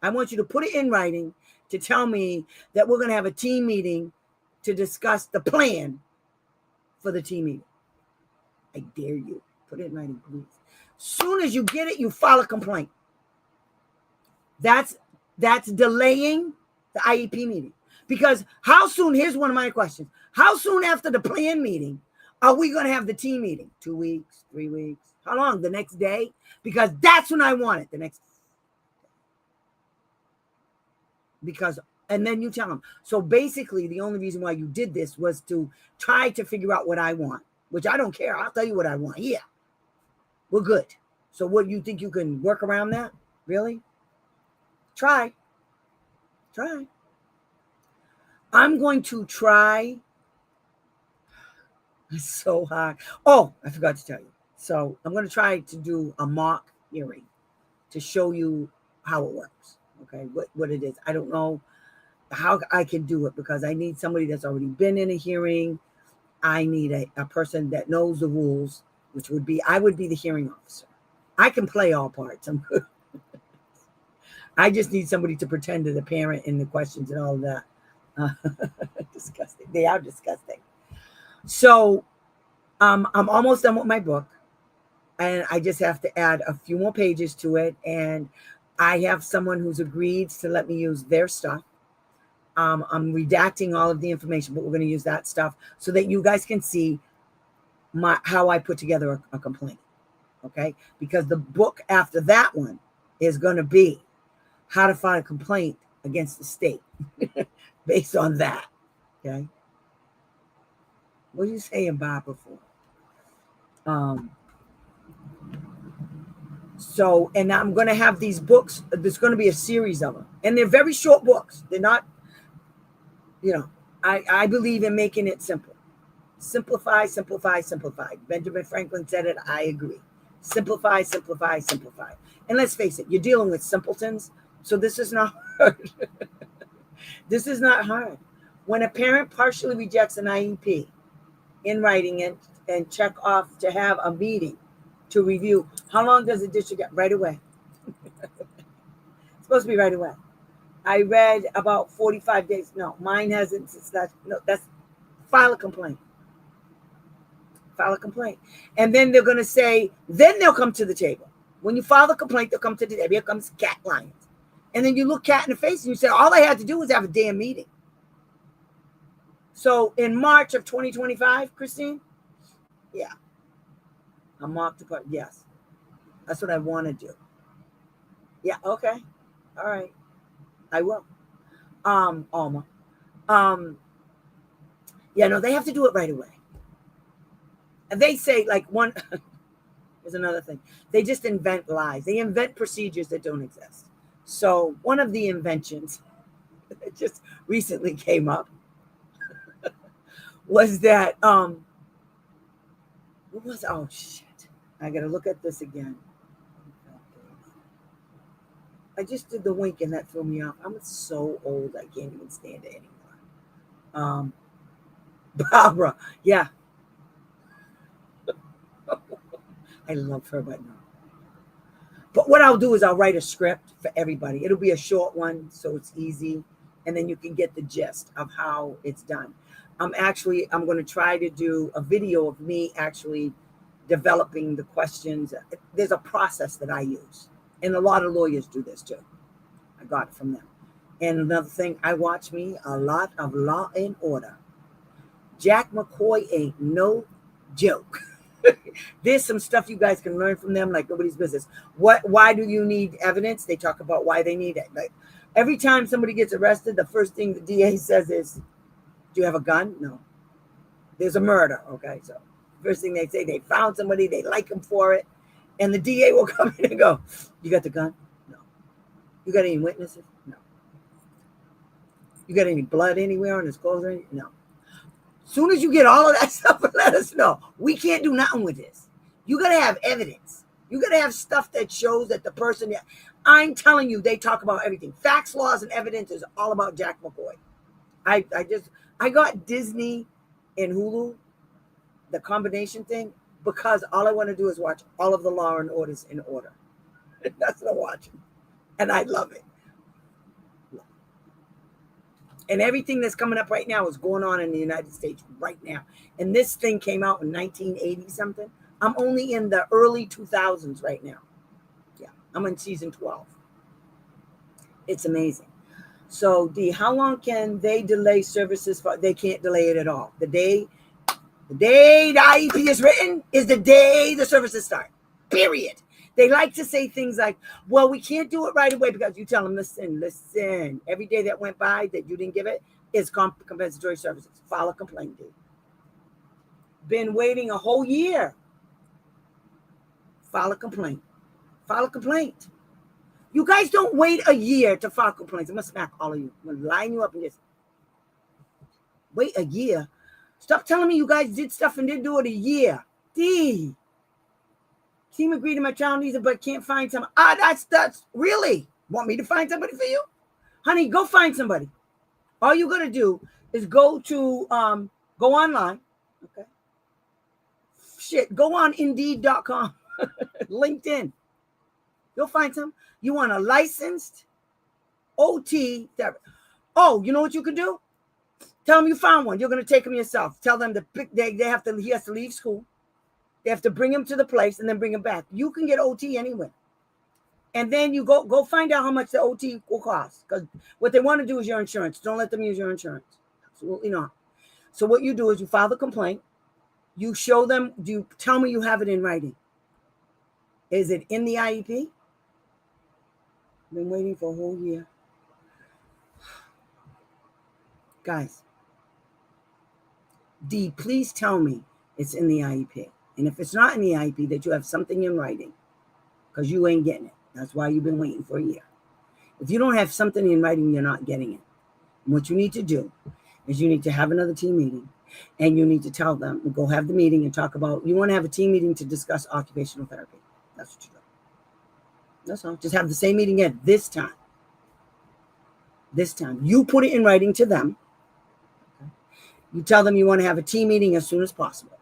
I want you to put it in writing to tell me that we're going to have a team meeting to discuss the plan for the team meeting. I dare you. Put it in writing, please. Soon as you get it, you file a complaint. That's delaying the IEP meeting. Because how soon, here's one of my questions. How soon after the plan meeting are we going to have the team meeting? 2 weeks, 3 weeks? How long? The next day? Because that's when I want it, the next. And then you tell them. So basically, the only reason why you did this was to try to figure out what I want, which I don't care. I'll tell you what I want. Yeah, we're good. So what, you think you can work around that? Really? Try. I'm going to try. It's so hard. Oh, I forgot to tell you. So I'm going to try to do a mock hearing to show you how it works. Okay, what it is. I don't know how I can do it because I need somebody that's already been in a hearing. I need a person that knows the rules, which would be, I would be the hearing officer. I can play all parts. I'm good. I just need somebody to pretend to the parent and the questions and all of that. Disgusting. They are disgusting. So I'm almost done with my book, and I just have to add a few more pages to it. And I have someone who's agreed to let me use their stuff. I'm redacting all of the information, but we're going to use that stuff so that you guys can see how I put together a complaint. Okay, because the book after that one is going to be how to file a complaint against the state based on that. Okay. What are you saying, Barbara, for? Um, so, and I'm going to have these books. There's going to be a series of them, and they're very short books. They're not, you know, I believe in making it simple. Simplify, simplify, simplify. Benjamin Franklin said it. I agree. Simplify, simplify, simplify. And let's face it, you're dealing with simpletons. So this is not hard. This is not hard. When a parent partially rejects an IEP in writing it and check off to have a meeting to review, how long does the district get? Right away. It's supposed to be right away. I read about 45 days. No, mine hasn't. It's not. No, that's file a complaint. File a complaint. And then they're going to say, then they'll come to the table. When you file the complaint, they'll come to the table. Here comes Cat Lions. And then you look Cat in the face and you say, all I had to do was have a damn meeting. So in March of 2025, Christine, yeah, I'm off to part. Yes, that's what I want to do. Yeah, okay. All right. I will. Alma. Um, yeah, no, they have to do it right away. And they say, like, one is another thing. They just invent lies. They invent procedures that don't exist. So one of the inventions that just recently came up was that what was, oh shit. I gotta look at this again. I just did the wink and that threw me off. I'm so old I can't even stand it anymore. Barbara, yeah. I love her, but no. But what I'll do is I'll write a script for everybody. It'll be a short one, so it's easy, and then you can get the gist of how it's done. I'm going to try to do a video of me actually developing the questions. There's a process that I use, and a lot of lawyers do this too. I got it from them. And another thing, I watch me a lot of Law and Order. Jack McCoy ain't no joke. There's some stuff you guys can learn from them like nobody's business. Why do you need evidence? They talk about why they need it. Like every time somebody gets arrested, the first thing the DA says is, do you have a gun? No. There's a murder. Okay. So first thing they say, they found somebody, they like them for it. And the DA will come in and go, you got the gun? No. You got any witnesses? No. You got any blood anywhere on his clothes? No. Soon as you get all of that stuff, let us know. We can't do nothing with this. You got to have evidence. You got to have stuff that shows that the person. I'm telling you, they talk about everything. Facts, laws, and evidence is all about Jack McCoy. I got Disney and Hulu, the combination thing, because all I want to do is watch all of the Law and Orders in order. That's what I'm watching, and I love it. And everything that's coming up right now is going on in the United States right now. And this thing came out in 1980 something. I'm only in the early 2000s right now. Yeah, I'm in season 12. It's amazing. So, D, how long can they delay services for? They can't delay it at all. The day the IEP is written is the day the services start. Period. They like to say things like, well, we can't do it right away because you tell them, listen, every day that went by that you didn't give it is compensatory services. File a complaint, dude. Been waiting a whole year. File a complaint. File a complaint. You guys don't wait a year to file complaints. I'm going to smack all of you. I'm going to line you up and just wait a year. Stop telling me you guys did stuff and didn't do it a year. D. Team agreed to my child needs it, but can't find someone. That's really want me to find somebody for you, honey? Go find somebody. All you gotta do is go online. Okay. Shit, go on Indeed.com, LinkedIn. You'll find some. You want a licensed OT therapist. Oh, you know what you can do? Tell them you found one. You're gonna take them yourself. Tell them to pick. He has to leave school. They have to bring him to the place and then bring him back. You can get OT anywhere. And then you go find out how much the OT will cost. Because what they want to do is your insurance. Don't let them use your insurance. Absolutely not. So what you do is you file the complaint. You show them, you tell me you have it in writing. Is it in the IEP? Been waiting for a whole year. Guys, D, please tell me it's in the IEP. And if it's not in the IEP, that you have something in writing, because you ain't getting it. That's why you've been waiting for a year. If you don't have something in writing, you're not getting it. And what you need to do is you need to have another team meeting, and you need to tell them, go have the meeting and talk about, you want to have a team meeting to discuss occupational therapy. That's what you do. That's all. Just have the same meeting at this time. This time. You put it in writing to them. You tell them you want to have a team meeting as soon as possible,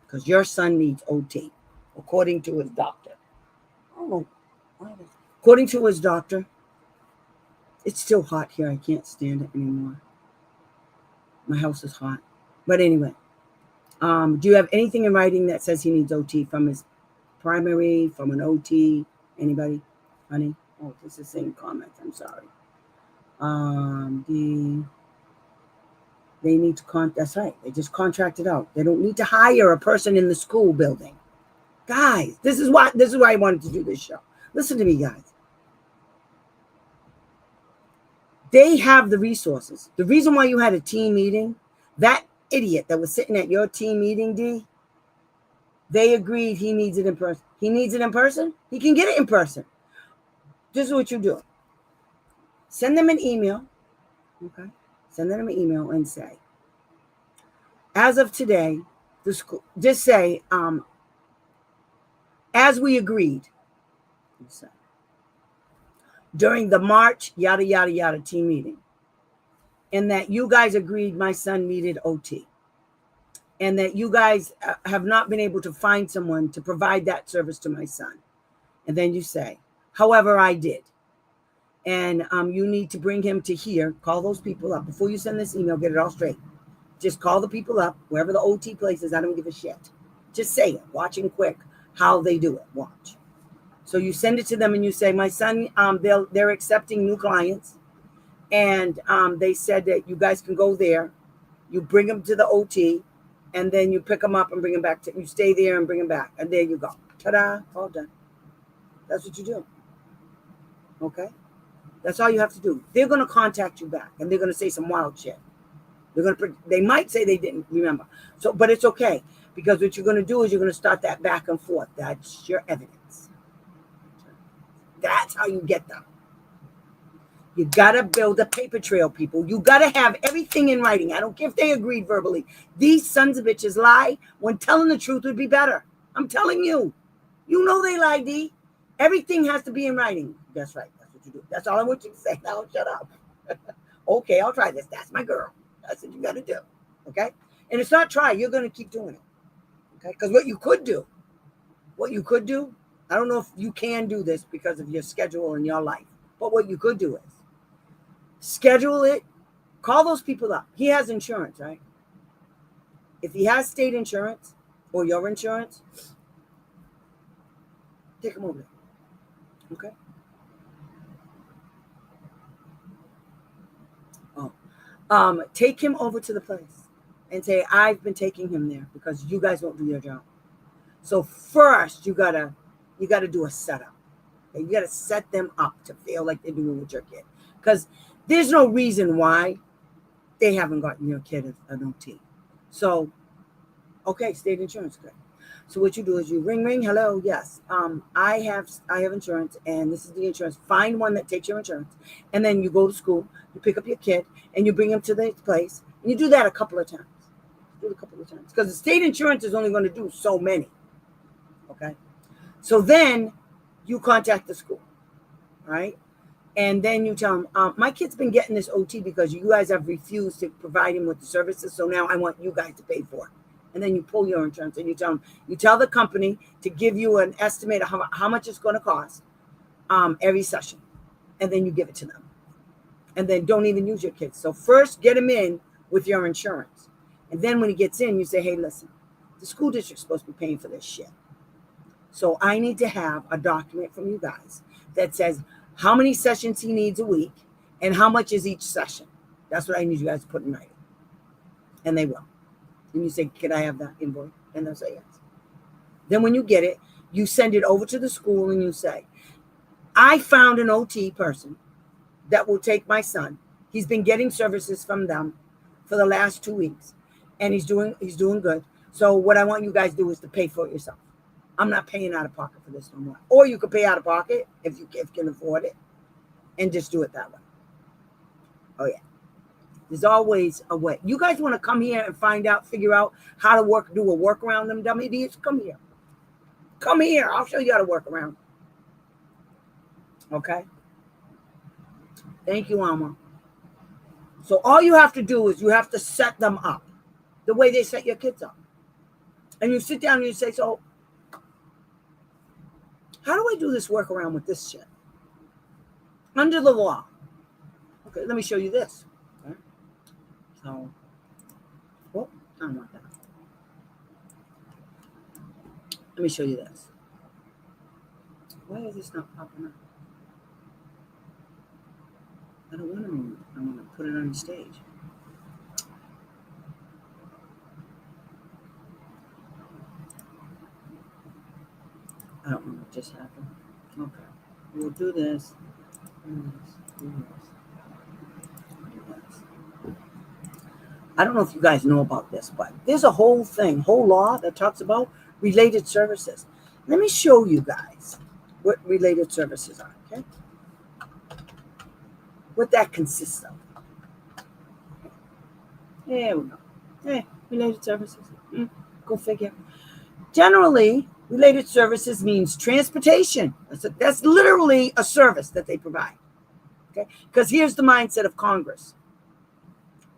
because your son needs OT, according to his doctor. I don't know. According to his doctor, it's still hot here. I can't stand it anymore. My house is hot. But anyway, do you have anything in writing that says he needs OT from his primary, from an OT? Anybody? Honey? Oh, this is the same comment. I'm sorry. They need to that's right. They just contracted out. They don't need to hire a person in the school building. Guys, this is why I wanted to do this show. Listen to me, guys. They have the resources. The reason why you had a team meeting, that idiot that was sitting at your team meeting, D, they agreed he needs it in person. He needs it in person? He can get it in person. This is what you do. Send them an email. Okay. Send them an email and say, as of today, the school, just say, as we agreed, during the March, yada, yada, yada team meeting, and that you guys agreed my son needed OT, and that you guys have not been able to find someone to provide that service to my son. And then you say, however, I did. And you need to bring him to here. Call those people up. Before you send this email, get it all straight. Just call the people up, wherever the OT place is. I don't give a shit. Just say it. Watch and quick how they do it. Watch. So you send it to them and you say, my son, they're accepting new clients. And they said that you guys can go there. You bring them to the OT, and then you pick them up and bring them back. You stay there and bring them back. And there you go. Ta-da, all done. That's what you do. Okay? That's all you have to do. They're going to contact you back, and they're going to say some wild shit. They might say they didn't remember. So, but it's okay, because what you're going to do is you're going to start that back and forth. That's your evidence. That's how you get them. You got to build a paper trail, people. You got to have everything in writing. I don't care if they agreed verbally. These sons of bitches lie when telling the truth would be better. I'm telling you. You know they lie, D. Everything has to be in writing. That's right. That's what you do. That's all I want you to say. Now shut up. Okay, I'll try this. That's my girl. That's what you got to do. Okay? And it's not try. You're going to keep doing it. Okay? Because what you could do, I don't know if you can do this because of your schedule and your life, but what you could do is schedule it, call those people up. He has insurance, right? If he has state insurance or your insurance, take him over there. Okay? Take him over to the place and say, I've been taking him there because you guys won't do your job. So first, you gotta do a setup. Okay? You gotta set them up to feel like they're doing with your kid, because there's no reason why they haven't gotten your kid an OT. So, okay, state insurance, good. So what you do is you ring, hello, yes. I have insurance, and this is the insurance. Find one that takes your insurance, and then you go to school, you pick up your kid, and you bring him to the place, and you do that a couple of times. Do it a couple of times, because the state insurance is only going to do so many. Okay, so then you contact the school, all right? And then you tell them, my kid's been getting this OT because you guys have refused to provide him with the services. So now I want you guys to pay for it. And then you pull your insurance and you tell the company to give you an estimate of how much it's going to cost every session. And then you give it to them. And then don't even use your kids. So first get him in with your insurance. And then when he gets in, you say, hey, listen, the school district's supposed to be paying for this shit. So I need to have a document from you guys that says how many sessions he needs a week and how much is each session. That's what I need you guys to put in writing. And they will. And you say, can I have that invoice? And they'll say yes. Then when you get it, you send it over to the school and you say, I found an OT person that will take my son. He's been getting services from them for the last 2 weeks. and he's doing good. So what I want you guys to do is to pay for it yourself. I'm not paying out of pocket for this no more. Or you could pay out of pocket if you can afford it, and just do it that way. Oh yeah, there's always a way. You guys want to come here and figure out how to do a work around them dummy idiots? Come here. Come here. I'll show you how to work around. Okay. Thank you, Alma. So all you have to do is you have to set them up the way they set your kids up. And you sit down and you say, so how do I do this workaround with this shit? Under the law. Okay, let me show you this. Okay. So, I don't want that. Let me show you this. Why is this not popping up? I don't want to move. I want to put it on the stage. I don't know what just happened. Okay. We'll do this. I don't know if you guys know about this, but there's a whole law that talks about related services. Let me show you guys what related services are, okay? What that consists of. There we go. Hey, related services. Go figure. Generally, related services means transportation. That's literally a service that they provide. Okay? Because here's the mindset of Congress.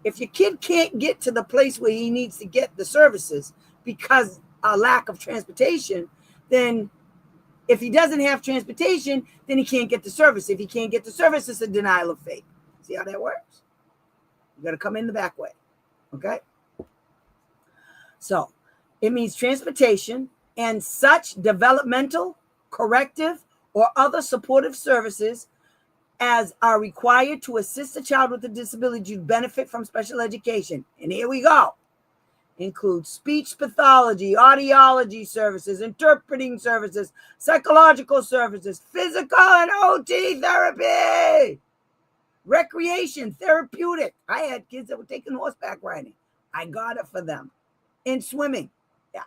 If your kid can't get to the place where he needs to get the services because a lack of transportation, then if he doesn't have transportation, then he can't get the service. If he can't get the service, it's a denial of faith. See how that works? You got to come in the back way. Okay? So it means transportation and such developmental, corrective, or other supportive services as are required to assist a child with a disability to benefit from special education. And here we go. Includes speech pathology, audiology services, interpreting services, psychological services, physical and OT therapy, recreation, therapeutic. I had kids that were taking horseback riding. I got it for them. In swimming. Yeah.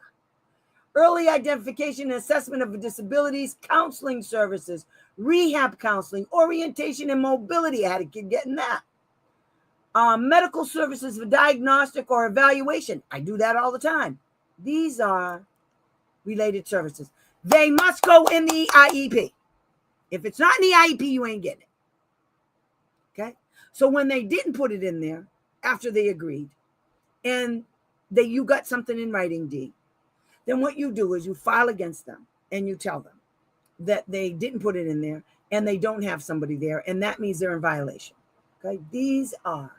Early identification and assessment of disabilities, counseling services, rehab counseling, orientation and mobility. I had a kid getting that. Medical services for diagnostic or evaluation. I do that all the time. These are related services. They must go in the IEP. If it's not in the IEP, you ain't getting it. Okay? So when they didn't put it in there, after they agreed, and you got something in writing, D, then what you do is you file against them and you tell them that they didn't put it in there and they don't have somebody there, and that means they're in violation. Okay? These are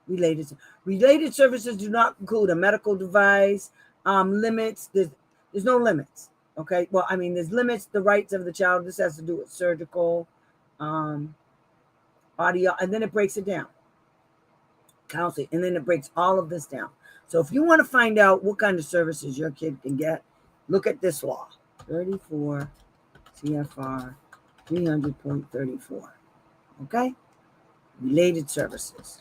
related. Related services do not include a medical device, limits. There's no limits. Okay. Well, I mean, there's limits, the rights of the child. This has to do with surgical, audio, and then it breaks it down. Counseling, and then it breaks all of this down. So if you want to find out what kind of services your kid can get, look at this law, 34 CFR 300.34. Okay. Related services.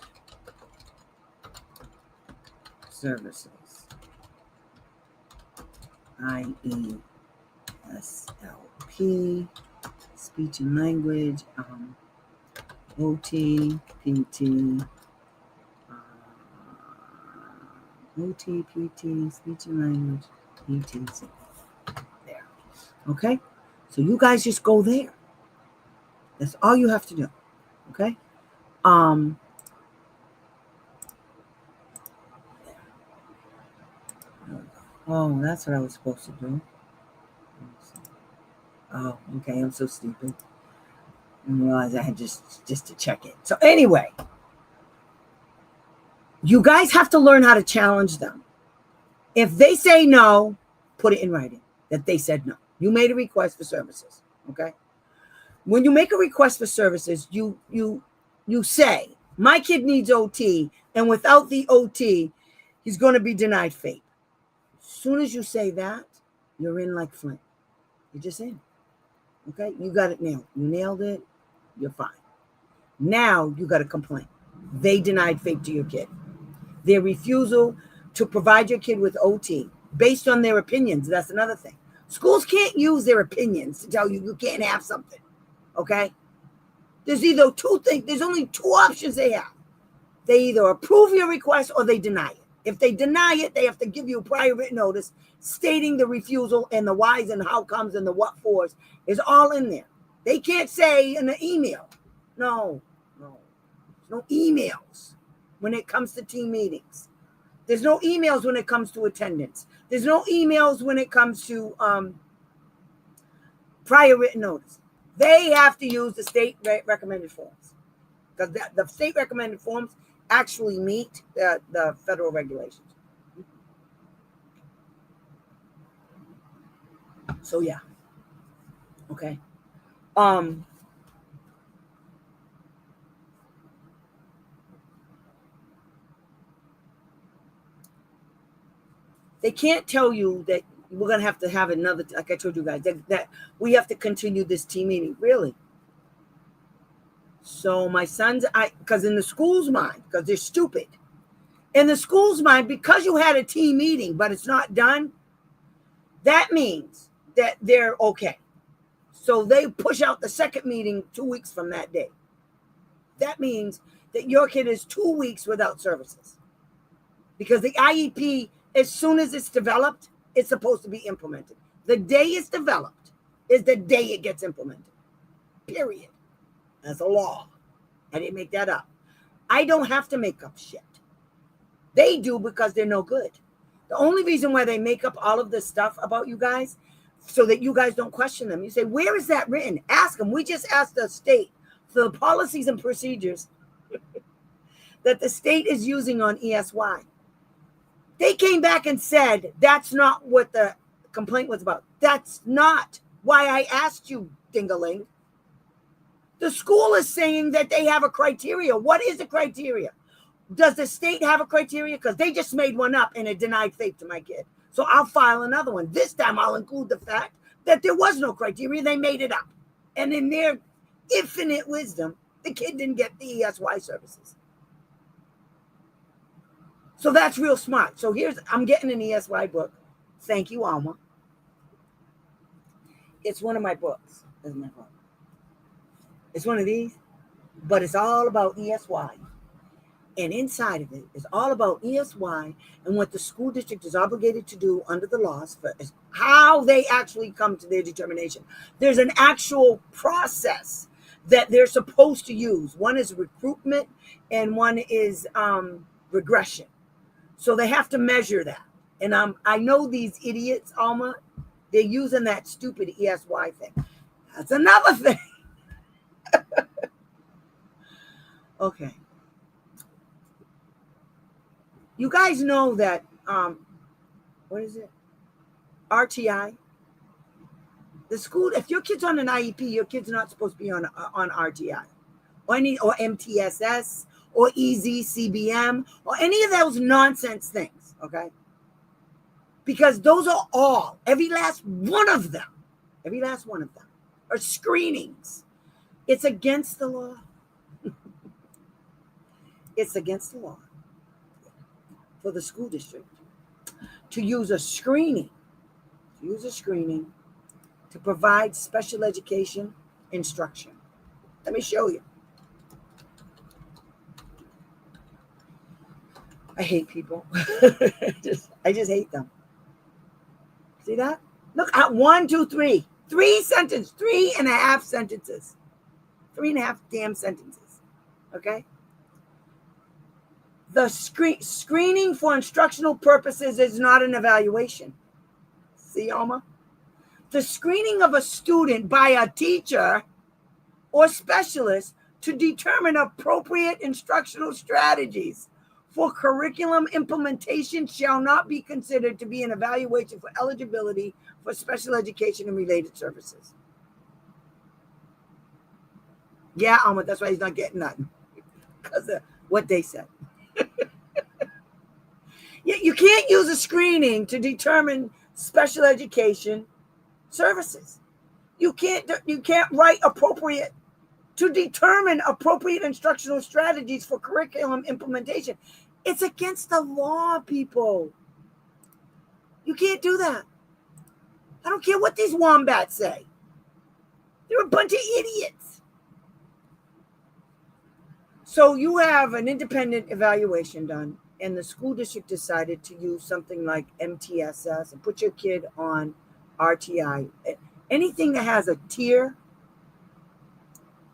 Services. IESLP, speech and language, OT, PT, OT, PT, speech and language, ETC. There. Okay? So you guys just go there. That's all you have to do. Okay? Oh, that's what I was supposed to do. Oh, okay. I'm so stupid. I didn't realize I had just to check it. So anyway, you guys have to learn how to challenge them. If they say no, put it in writing that they said no. You made a request for services. Okay. When you make a request for services, you say, my kid needs OT, and without the OT, he's going to be denied FAPE. As soon as you say that, you're in like Flint. You're just in. Okay? You got it nailed. You nailed it. You're fine. Now you got to complain. They denied FAPE to your kid. Their refusal to provide your kid with OT based on their opinions. That's another thing. Schools can't use their opinions to tell you you can't have something. Okay? There's either two things, there's only two options they have. They either approve your request or they deny it. If they deny it, they have to give you a prior written notice stating the refusal and the whys and how comes and the what fors is all in there. They can't say in the email. No. There's no emails when it comes to team meetings. There's no emails when it comes to attendance. There's no emails when it comes to prior written notice. They have to use the state recommended forms because the state recommended forms actually meet the federal regulations. So yeah. Okay. They can't tell you that we're going to have another, like I told you guys, that we have to continue this team meeting. Really? So my sons, because in the school's mind, because they're stupid, in the school's mind, because you had a team meeting, but it's not done, that means that they're okay. So they push out the second meeting 2 weeks from that day. That means that your kid is 2 weeks without services. Because the IEP, as soon as it's developed, it's supposed to be implemented. The day it's developed is the day it gets implemented. Period. That's a law. I didn't make that up. I don't have to make up shit. They do because they're no good. The only reason why they make up all of this stuff about you guys, so that you guys don't question them. You say, where is that written? Ask them. We just asked the state for the policies and procedures that the state is using on ESY. They came back and said, that's not what the complaint was about. That's not why I asked you, Dingaling. The school is saying that they have a criteria. What is the criteria? Does the state have a criteria? Because they just made one up and it denied FAPE to my kid. So I'll file another one. This time I'll include the fact that there was no criteria. They made it up. And in their infinite wisdom, the kid didn't get the ESY services. So that's real smart. So I'm getting an ESY book. Thank you, Alma. It's one of my books. That's my book. It's one of these, but it's all about ESY. And inside of it is all about ESY and what the school district is obligated to do under the laws for how they actually come to their determination. There's an actual process that they're supposed to use. One is recruitment and one is regression. So they have to measure that. And I know these idiots, Alma, they're using that stupid ESY thing. That's another thing. Okay. You guys know that, what is it? RTI. The school, if your kid's on an IEP, your kid's not supposed to be on RTI or MTSS or EZCBM or any of those nonsense things, okay? Because those are all, every last one of them are screenings. It's against the law. It's against the law for the school district to use a screening, to provide special education instruction. Let me show you. I hate people. I just hate them. See that? Look at 1, 2, 3. 3 sentences, 3.5 sentences. 3.5 damn sentences. Okay? The screening for instructional purposes is not an evaluation. See, Alma? The screening of a student by a teacher or specialist to determine appropriate instructional strategies for curriculum implementation shall not be considered to be an evaluation for eligibility for special education and related services. Yeah, Alma, that's why he's not getting nothing. Because of what they said. You can't use a screening to determine special education services. You can't write appropriate to determine appropriate instructional strategies for curriculum implementation. It's against the law, people. You can't do that. I don't care what these wombats say. They're a bunch of idiots. So you have an independent evaluation done, and the school district decided to use something like MTSS and put your kid on RTI. Anything that has a tier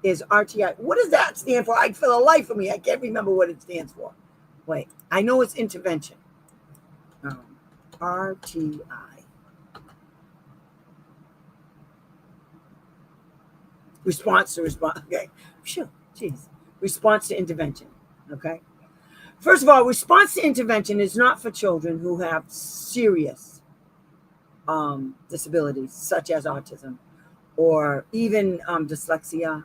is RTI. What does that stand for? For the life of me, I can't remember what it stands for. Wait, I know it's intervention. RTI. Response to response. Okay. Sure. Jeez. Response to intervention. Okay. First of all, response to intervention is not for children who have serious disabilities, such as autism, or even dyslexia,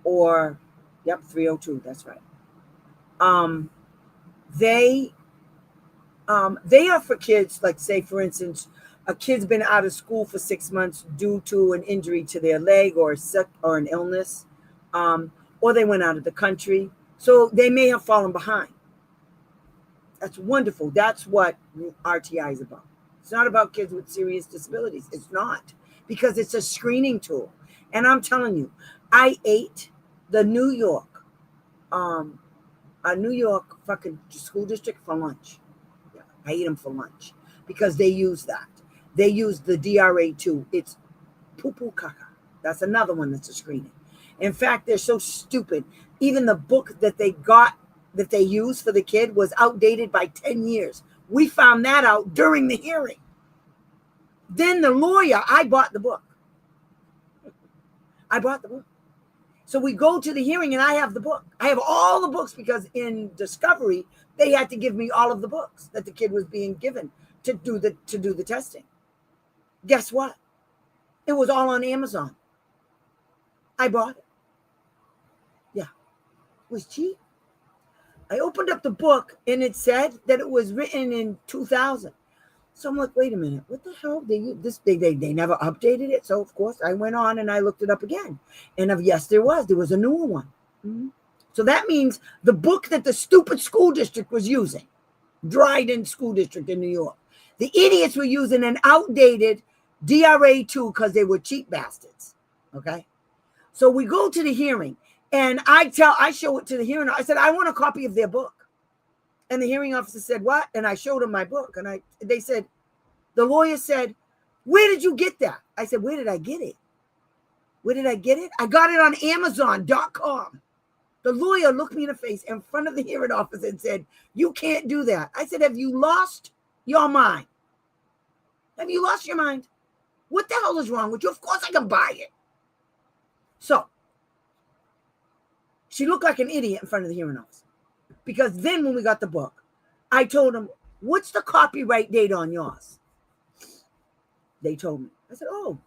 or 302. That's right. They are for kids, like, say, for instance, a kid's been out of school for 6 months due to an injury to their leg or an illness, or they went out of the country, so they may have fallen behind. That's wonderful. That's what RTI is about. It's not about kids with serious disabilities. It's not, because it's a screening tool. And I'm telling you, I ate the New York fucking school district for lunch. Yeah, I ate them for lunch because they use that. They use the DRA2. It's poo-poo caca. That's another one that's a screening. In fact, they're so stupid. Even the book that they used for the kid was outdated by 10 years. We found that out during the hearing. Then the lawyer, I bought the book. So we go to the hearing and I have the book. I have all the books because in discovery, they had to give me all of the books that the kid was being given to do the testing. Guess what? It was all on Amazon. I bought it. Yeah. It was cheap. I opened up the book and it said that it was written in 2000. So I'm like, wait a minute, what the hell? They never updated it. So of course I went on and I looked it up again. And yes, there was a newer one. Mm-hmm. So that means the book that the stupid school district was using, Dryden School District in New York, the idiots were using an outdated DRA2 because they were cheap bastards. Okay. So we go to the hearing and I show it to the hearing. I said, I want a copy of their book. And the hearing officer said, what? And I showed him my book. And the lawyer said, where did you get that? I said, where did I get it? I got it on Amazon.com. The lawyer looked me in the face in front of the hearing officer and said, you can't do that. I said, have you lost your mind? Have you lost your mind? What the hell is wrong with you? Of course I can buy it. So she looked like an idiot in front of the hearing officer. Because then when we got the book, I told them, what's the copyright date on yours? They told me. I said, oh.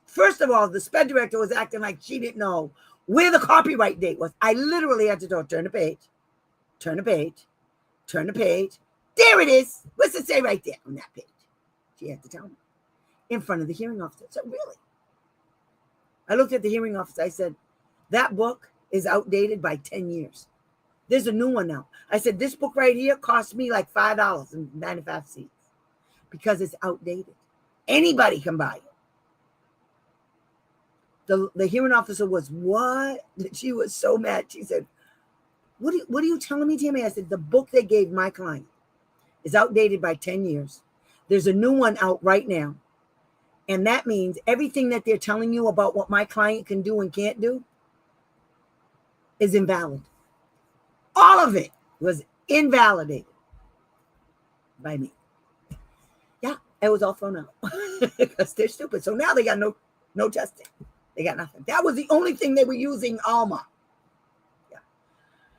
First of all, the sped director was acting like she didn't know where the copyright date was. I literally had to turn the page. There it is. What's it say right there on that page? She had to tell me in front of the hearing officer. So really? I looked at the hearing officer. I said, that book is outdated by 10 years. There's a new one now. I said, this book right here cost me like $5.95 because it's outdated. Anybody can buy it. The hearing officer was, what? She was so mad. She said, what are you telling me, Tammy? I said, the book they gave my client is outdated by 10 years. There's a new one out right now. And that means everything that they're telling you about what my client can do and can't do is invalid. All of it was invalidated by me. Yeah, it was all thrown out because they're stupid. So now they got no testing. They got nothing. That was the only thing they were using, Alma. Yeah.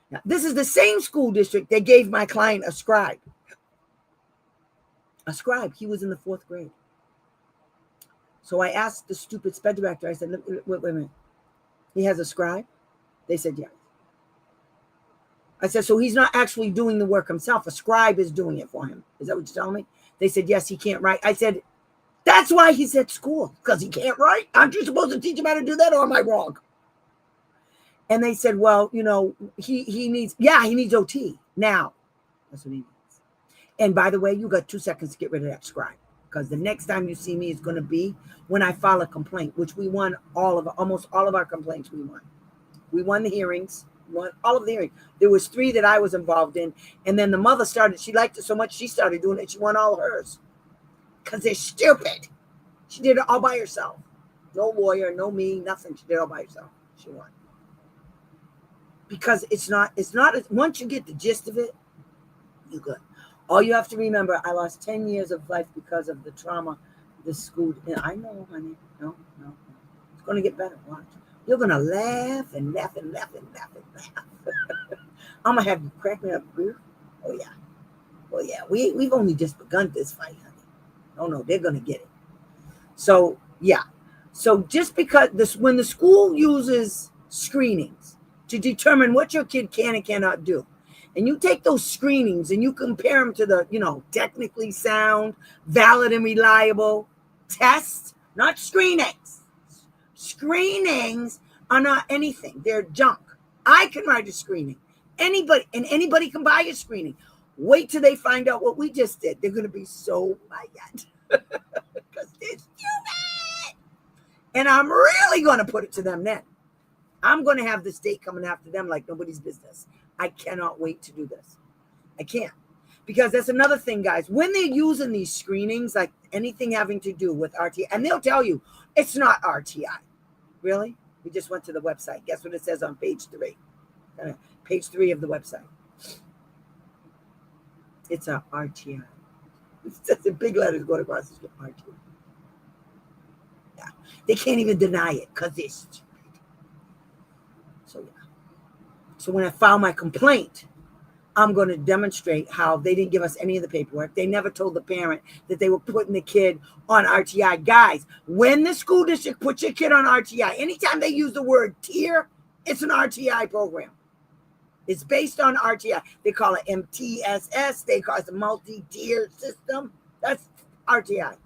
Now, this is the same school district that gave my client a scribe. He was in the 4th grade. So I asked the stupid sped director, I said, wait a minute. He has a scribe? They said, yeah. I said, so he's not actually doing the work himself. A scribe is doing it for him. Is that what you're telling me? They said, yes, he can't write. I said, that's why he's at school, because he can't write. Aren't you supposed to teach him how to do that, or am I wrong? And they said, well, he needs OT. Now, That's what he means. And by the way, you got 2 seconds to get rid of that scribe, because the next time you see me is going to be when I file a complaint, which we won almost all of our complaints. We won the hearings, won all of the hearings. There was 3 that I was involved in, and then the mother started. She liked it so much she started doing it. She won all hers because they're stupid. She did it all by herself. No lawyer, no me, nothing. She did it all by herself. She won. Because it's not, once you get the gist of it, you're good. All you have to remember, I lost 10 years of life because of the trauma this school. I know, honey. No. It's going to get better. Watch. You're going to laugh and laugh and laugh and laugh and laugh. I'm going to have you crack me up. Oh, yeah. Well, yeah, we've only just begun this fight, honey. No, they're going to get it. So, yeah. So just because when the school uses screenings to determine what your kid can and cannot do, and you take those screenings and you compare them to the, technically sound, valid, and reliable tests, not screenings. Screenings are not anything. They're junk. I can write a screening. Anybody can buy a screening. Wait till they find out what we just did. They're going to be so mad because they're stupid. And I'm really going to put it to them then. I'm going to have the state coming after them like nobody's business. I cannot wait to do this. I can't. Because that's another thing, guys. When they're using these screenings, like anything having to do with RTI, and they'll tell you, it's not RTI. Really? We just went to the website. Guess what it says on page 3? Page 3 of the website. It's a RTI. It's just in big letters going across the screen. RTI. Yeah. They can't even deny it because they're stupid. So, yeah. So when I file my complaint, I'm going to demonstrate how they didn't give us any of the paperwork. They never told the parent that they were putting the kid on RTI. Guys, when the school district puts your kid on RTI, anytime they use the word tier, it's an RTI program. It's based on RTI. They call it MTSS. They call it a multi-tier system. That's RTI.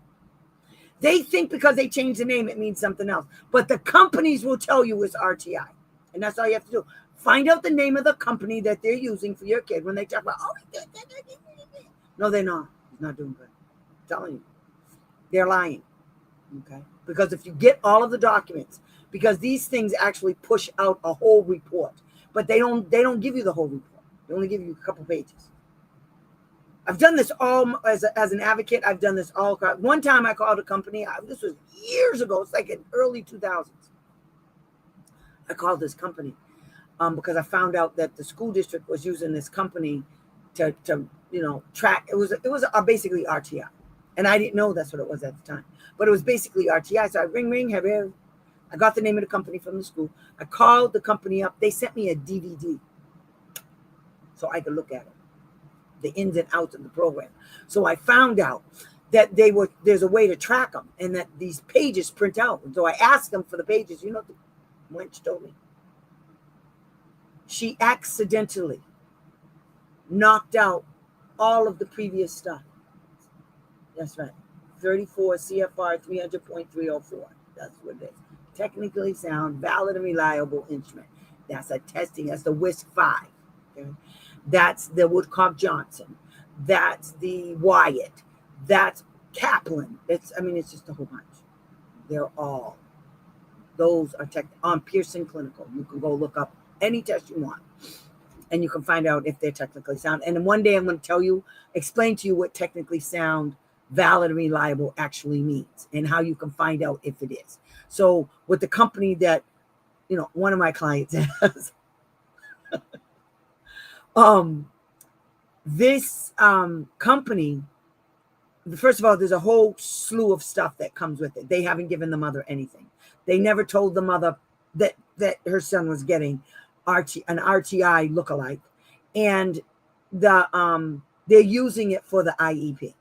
They think because they changed the name, it means something else. But the companies will tell you it's RTI. And that's all you have to do. Find out the name of the company that they're using for your kid when they talk about, no, they're not. He's not doing good. I'm telling you. They're lying. Okay? Because if you get all of the documents, because these things actually push out a whole report, but they don't give you the whole report. They only give you a couple pages. I've done this all as an advocate. I've done this all. One time I called a company. This was years ago. It's like in early 2000s. I called this company because I found out that the school district was using this company to track. It was basically RTI, and I didn't know that's what it was at the time. But it was basically RTI. So I ring. I got the name of the company from the school. I called the company up. They sent me a DVD so I could look at it, the ins and outs of the program. So I found out that there's a way to track them, and that these pages print out. And so I asked them for the pages. You know what the wench told me? She accidentally knocked out all of the previous stuff. That's right. 34 CFR 300.304. That's what it is. Technically sound, valid, and reliable instrument. That's a testing. That's the WISC 5. Okay? That's the Woodcock Johnson. That's the Wyatt. That's Kaplan. It's just a whole bunch. They're all. Those are on Pearson Clinical. You can go look up any test you want, and you can find out if they're technically sound. And then one day I'm going to explain to you what technically sound, valid, and reliable actually means, and how you can find out if it is. So with the company that, one of my clients has, this company, first of all, there's a whole slew of stuff that comes with it. They haven't given the mother anything. They never told the mother that her son was getting an RTI lookalike, and they're using it for the IEP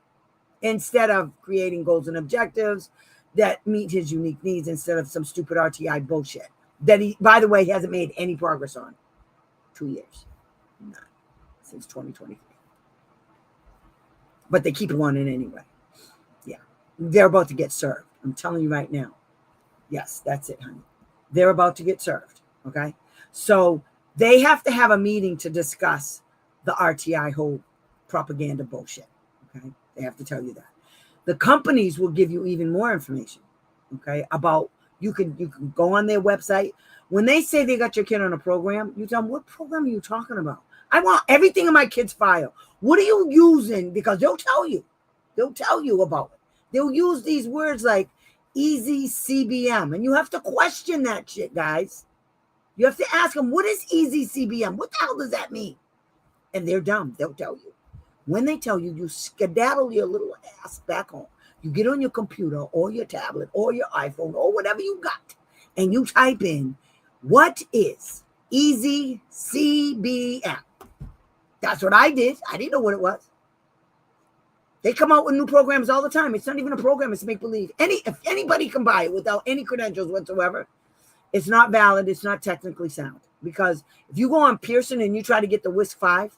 instead of creating goals and objectives that meet his unique needs, instead of some stupid RTI bullshit that he, by the way, hasn't made any progress on. 2 years, none, since 2023. But they keep it on it anyway. Yeah, they're about to get served. I'm telling you right now. Yes, that's it, honey. They're about to get served. Okay, so they have to have a meeting to discuss the RTI whole propaganda bullshit. Okay, they have to tell you that. The companies will give you even more information. Okay, about you can go on their website. When they say they got your kid on a program, you tell them, what program are you talking about? I want everything in my kid's file. What are you using? Because they'll tell you. They'll tell you about it. They'll use these words like easy CBM. And you have to question that shit, guys. You have to ask them, what is easy CBM? What the hell does that mean? And they're dumb. They'll tell you. When they tell you, you skedaddle your little ass back home. You get on your computer or your tablet or your iPhone or whatever you got, and you type in, what is easy CBM? That's what I did. I didn't know what it was. They come out with new programs all the time. It's not even a program. It's make-believe. If anybody can buy it without any credentials whatsoever, it's not valid. It's not technically sound. Because if you go on Pearson and you try to get the WISC 5,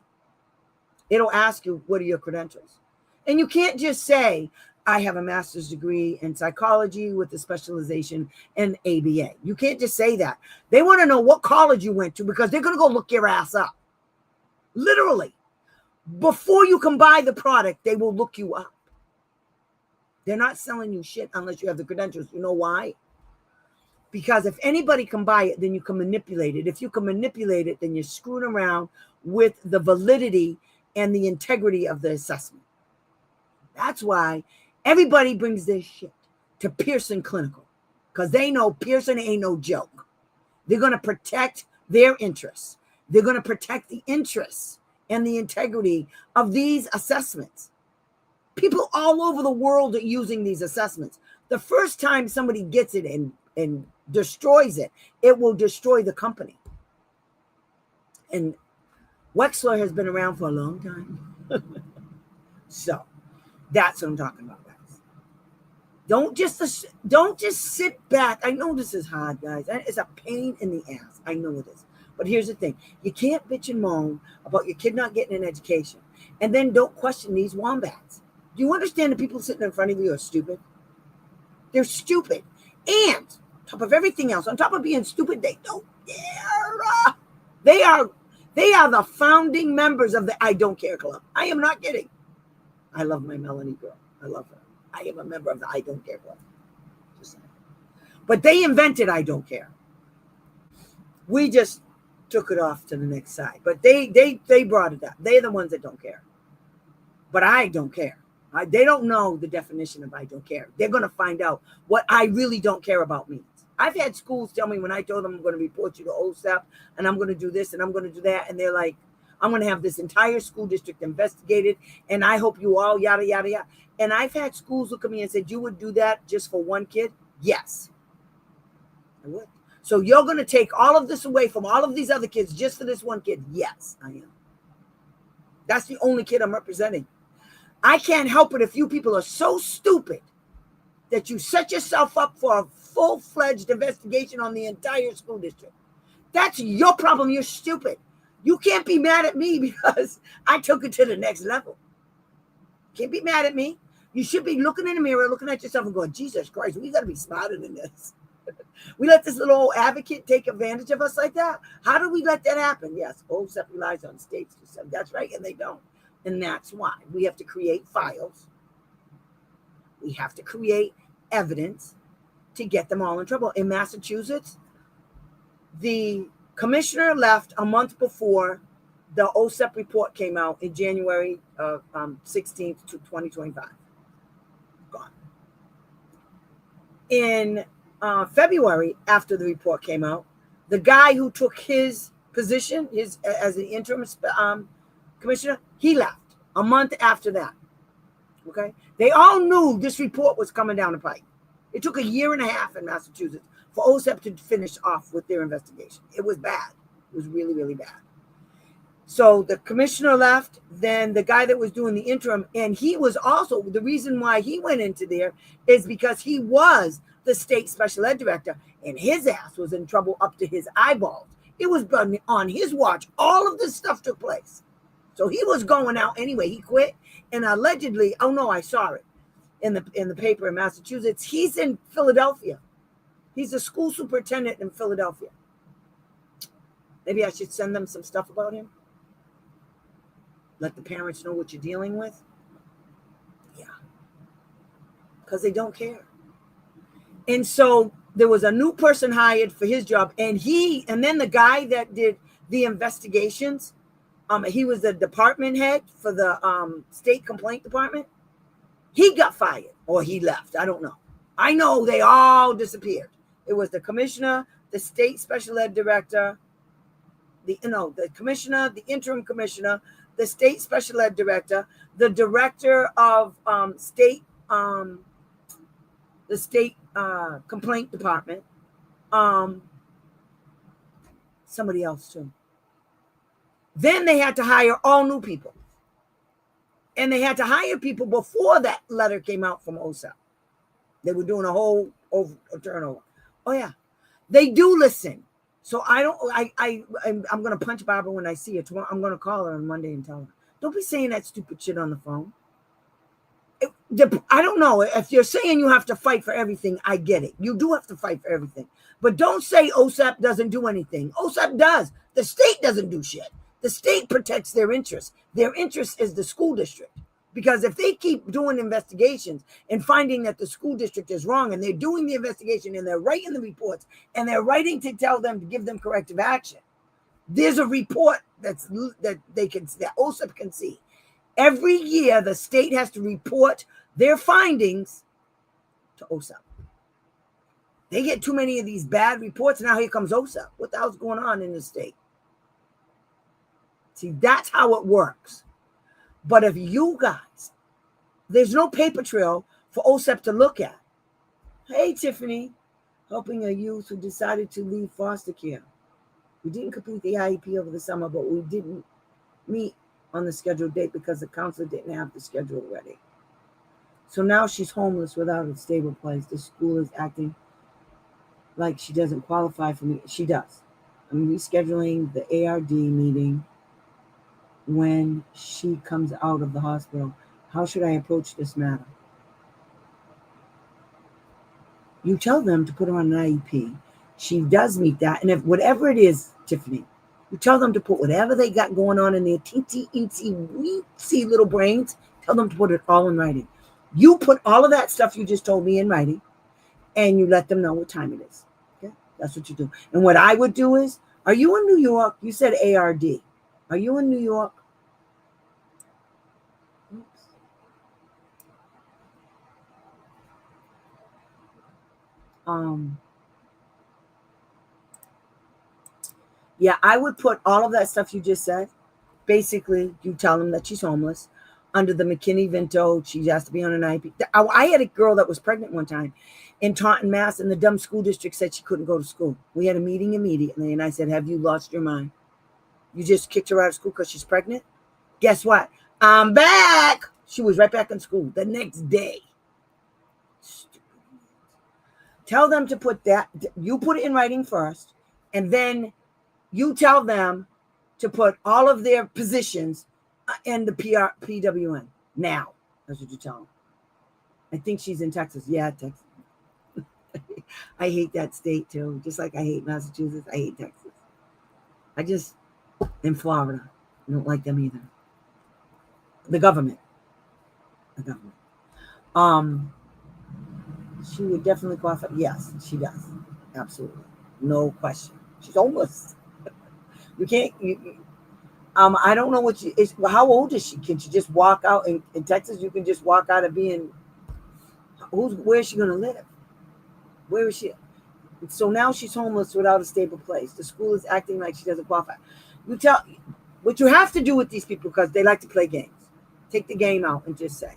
it'll ask you, what are your credentials? And you can't just say, I have a master's degree in psychology with a specialization in ABA. You can't just say that. They want to know what college you went to because they're going to go look your ass up. Literally. Before you can buy the product, they will look you up. They're not selling you shit unless you have the credentials. You know why? Because if anybody can buy it, then you can manipulate it. If you can manipulate it, then you're screwing around with the validity and the integrity of the assessment. That's why everybody brings their shit to Pearson Clinical because they know Pearson ain't no joke. They're going to protect their interests. They're going to protect the interests and the integrity of these assessments. People all over the world are using these assessments. The first time somebody gets it and destroys it, it will destroy the company. And Wexler has been around for a long time. So that's what I'm talking about, guys. Don't just sit back. I know this is hard, guys. It's a pain in the ass. I know it is. But here's the thing. You can't bitch and moan about your kid not getting an education and then don't question these wombats. Do you understand the people sitting in front of you are stupid? They're stupid. And on top of everything else, on top of being stupid, they don't care. They are the founding members of the I Don't Care Club. I am not kidding. I love my Melanie girl. I love her. I am a member of the I Don't Care Club. Just saying. But they invented I Don't Care. We just took it off to the next side. But they brought it up. They're the ones that don't care. But I don't care. They don't know the definition of I don't care. They're going to find out what I really don't care about means. I've had schools tell me when I told them I'm going to report you to OSEP and I'm going to do this and I'm going to do that. And they're like, I'm going to have this entire school district investigated. And I hope you all yada, yada, yada. And I've had schools look at me and said, you would do that just for one kid? Yes, I would. So you're going to take all of this away from all of these other kids just for this one kid? Yes, I am. That's the only kid I'm representing. I can't help it if you people are so stupid that you set yourself up for a full-fledged investigation on the entire school district. That's your problem. You're stupid. You can't be mad at me because I took it to the next level. Can't be mad at me. You should be looking in the mirror, looking at yourself and going, Jesus Christ, we got to be smarter than this. We let this little old advocate take advantage of us like that. How do we let that happen? Yes, OSEP relies on states to say that's right, and they don't. And that's why we have to create files. We have to create evidence to get them all in trouble. In Massachusetts, the commissioner left a month before the OSEP report came out in January 16th, 2025. Gone. In February, after the report came out, the guy who took his position as the interim commissioner, he left a month after that. Okay, they all knew this report was coming down the pike. It took 1.5 years in Massachusetts for OSEP to finish off with their investigation. It was bad. It was really, really bad. So the commissioner left, then the guy that was doing the interim, and he was also, the reason why he went into there is because he was the state special ed director, and his ass was in trouble up to his eyeballs. It was on his watch. All of this stuff took place. So he was going out anyway. He quit, and allegedly, oh no, I saw it in the paper in Massachusetts. He's in Philadelphia. He's a school superintendent in Philadelphia. Maybe I should send them some stuff about him. Let the parents know what you're dealing with. Yeah, because they don't care. And so there was a new person hired for his job, and then the guy that did the investigations, he was the department head for the state complaint department. He got fired or he left. I don't know. I know they all disappeared. It was the commissioner, the state special ed director, the commissioner, the interim commissioner, the state special ed director, the director of the state complaint department, somebody else too. Then they had to hire all new people. And they had to hire people before that letter came out from OSAP. They were doing a whole turnover. Oh yeah, they do listen. So I'm gonna punch Barbara when I see her tomorrow. I'm gonna call her on Monday and tell her, don't be saying that stupid shit on the phone. I don't know if you're saying you have to fight for everything. I get it. You do have to fight for everything, but don't say OSAP doesn't do anything. OSAP does. The state doesn't do shit. The state protects their interests. Their interest is the school district. Because if they keep doing investigations and finding that the school district is wrong, and they're doing the investigation and they're writing the reports and they're writing to tell them to give them corrective action, there's a report that OSAP can see. Every year, the state has to report their findings to OSAP. They get too many of these bad reports. Now here comes OSAP. What the hell's going on in the state? See, that's how it works. But if you guys, there's no paper trail for OSAP to look at. Hey, Tiffany, helping a youth who decided to leave foster care. We didn't complete the IEP over the summer, but we didn't meet on the scheduled date because the counselor didn't have the schedule ready. So now she's homeless without a stable place. The school is acting like she doesn't qualify for me. She does. I'm rescheduling the ARD meeting when she comes out of the hospital. How should I approach this matter? You tell them to put her on an IEP. She does meet that. And if whatever it is, Tiffany, you tell them to put whatever they got going on in their teensy, weensy little brains, tell them to put it all in writing. You put all of that stuff you just told me in writing, and you let them know what time it is. Okay? That's what you do. And what I would do is, are you in New York? You said ARD. Are you in New York? Oops. Yeah, I would put all of that stuff you just said. Basically, you tell them that she's homeless under the McKinney-Vento. She has to be on an IEP. I had a girl that was pregnant one time in Taunton, Mass, and the dumb school district said she couldn't go to school. We had a meeting immediately, and I said, have you lost your mind? You just kicked her out of school because she's pregnant? Guess what? I'm back. She was right back in school the next day. Tell them to put that. You put it in writing first, and then you tell them to put all of their positions in the PWN now. That's what you tell them. I think she's in Texas. Yeah, Texas. I hate that state too. Just like I hate Massachusetts, I hate Texas. In Florida, I don't like them either. The government. She would definitely qualify. Yes, she does. Absolutely. No question. She's homeless. You can't. I don't know what she is. How old is she? Can she just walk out in Texas? You can just walk out of being. Where is she going to live? Where is she? So now she's homeless without a stable place. The school is acting like she doesn't qualify. You tell what you have to do with these people because they like to play games. Take the game out and just say,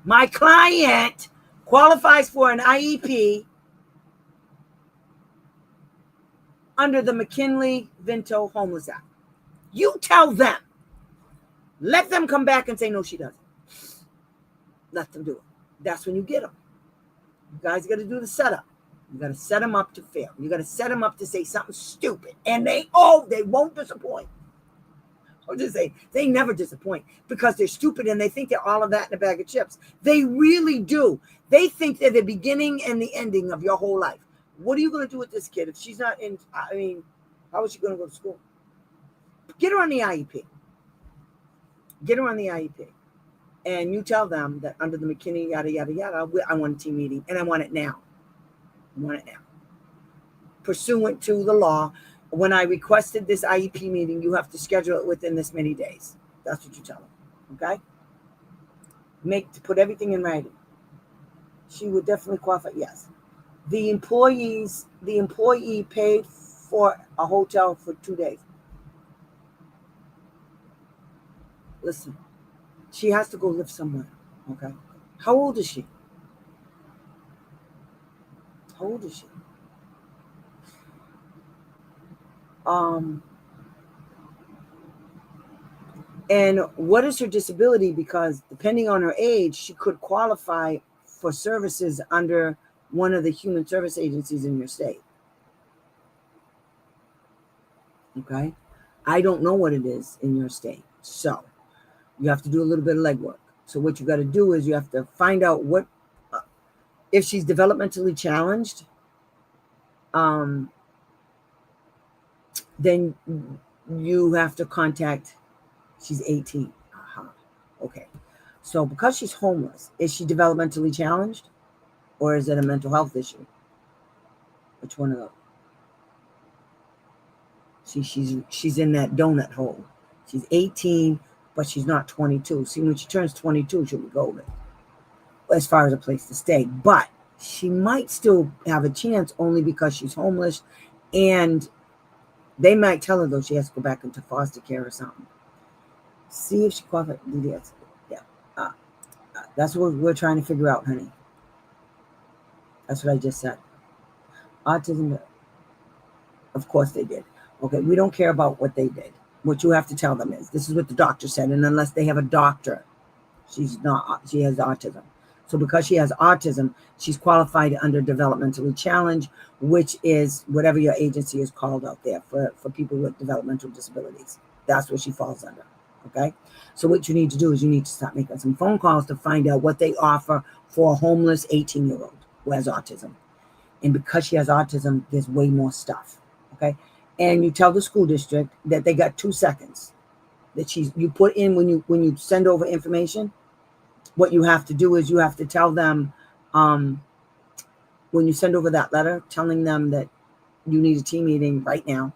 my client qualifies for an IEP under the McKinley-Vento Homeless Act. You tell them. Let them come back and say, no, she doesn't. Let them do it. That's when you get them. You guys got to do the setup. You got to set them up to fail. You got to set them up to say something stupid. And they won't disappoint. I'll just say, they never disappoint because they're stupid and they think they're all of that in a bag of chips. They really do. They think they're the beginning and the ending of your whole life. What are you going to do with this kid if she's not in, how is she going to go to school? Get her on the IEP. Get her on the IEP. And you tell them that under the McKinney, yada, yada, yada, I want a team meeting and I want it now. I want it now. Pursuant to the law, when I requested this IEP meeting, you have to schedule it within this many days. That's what you tell them. Okay? Put everything in writing. She would definitely qualify. Yes. The employee paid for a hotel for 2 days. Listen, she has to go live somewhere. Okay? How old is she? How old is she? And what is her disability? Because depending on her age, she could qualify for services under one of the human service agencies in your state. Okay? I don't know what it is in your state. So you have to do a little bit of legwork. So what you got to do is you have to find out what, if she's developmentally challenged, then you have to contact, she's 18. Okay. So because she's homeless, is she developmentally challenged or is it a mental health issue? Which one of those? See, she's in that donut hole. She's 18, but she's not 22. See, when she turns 22, she'll be golden as far as a place to stay. But she might still have a chance only because she's homeless, and they might tell her, though, she has to go back into foster care or something. See if she qualifies. Yeah. That's what we're trying to figure out, honey. That's what I just said. Autism, of course they did. Okay, we don't care about what they did. What you have to tell them is, this is what the doctor said, and unless they have a doctor, she has autism. So because she has autism, she's qualified under developmentally challenged, which is whatever your agency is called out there for people with developmental disabilities. That's what she falls under. Okay, so what you need to do is you need to start making some phone calls to find out what they offer for a homeless 18-year-old who has autism. And because she has autism, there's way more stuff. Okay, and you tell the school district that they got 2 seconds that you put in when you send over information. What you have to do is you have to tell them, when you send over that letter, telling them that you need a team meeting right now.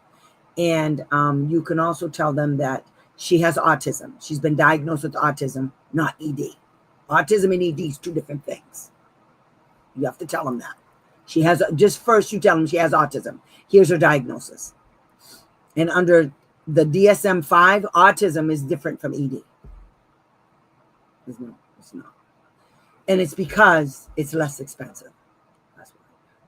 And you can also tell them that she has autism. She's been diagnosed with autism, not ED. Autism and ED is 2 different things. You have to tell them that. She has, just first you tell them she has autism. Here's her diagnosis. And under the DSM-5, autism is different from ED. It's not. And it's because it's less expensive. That's why.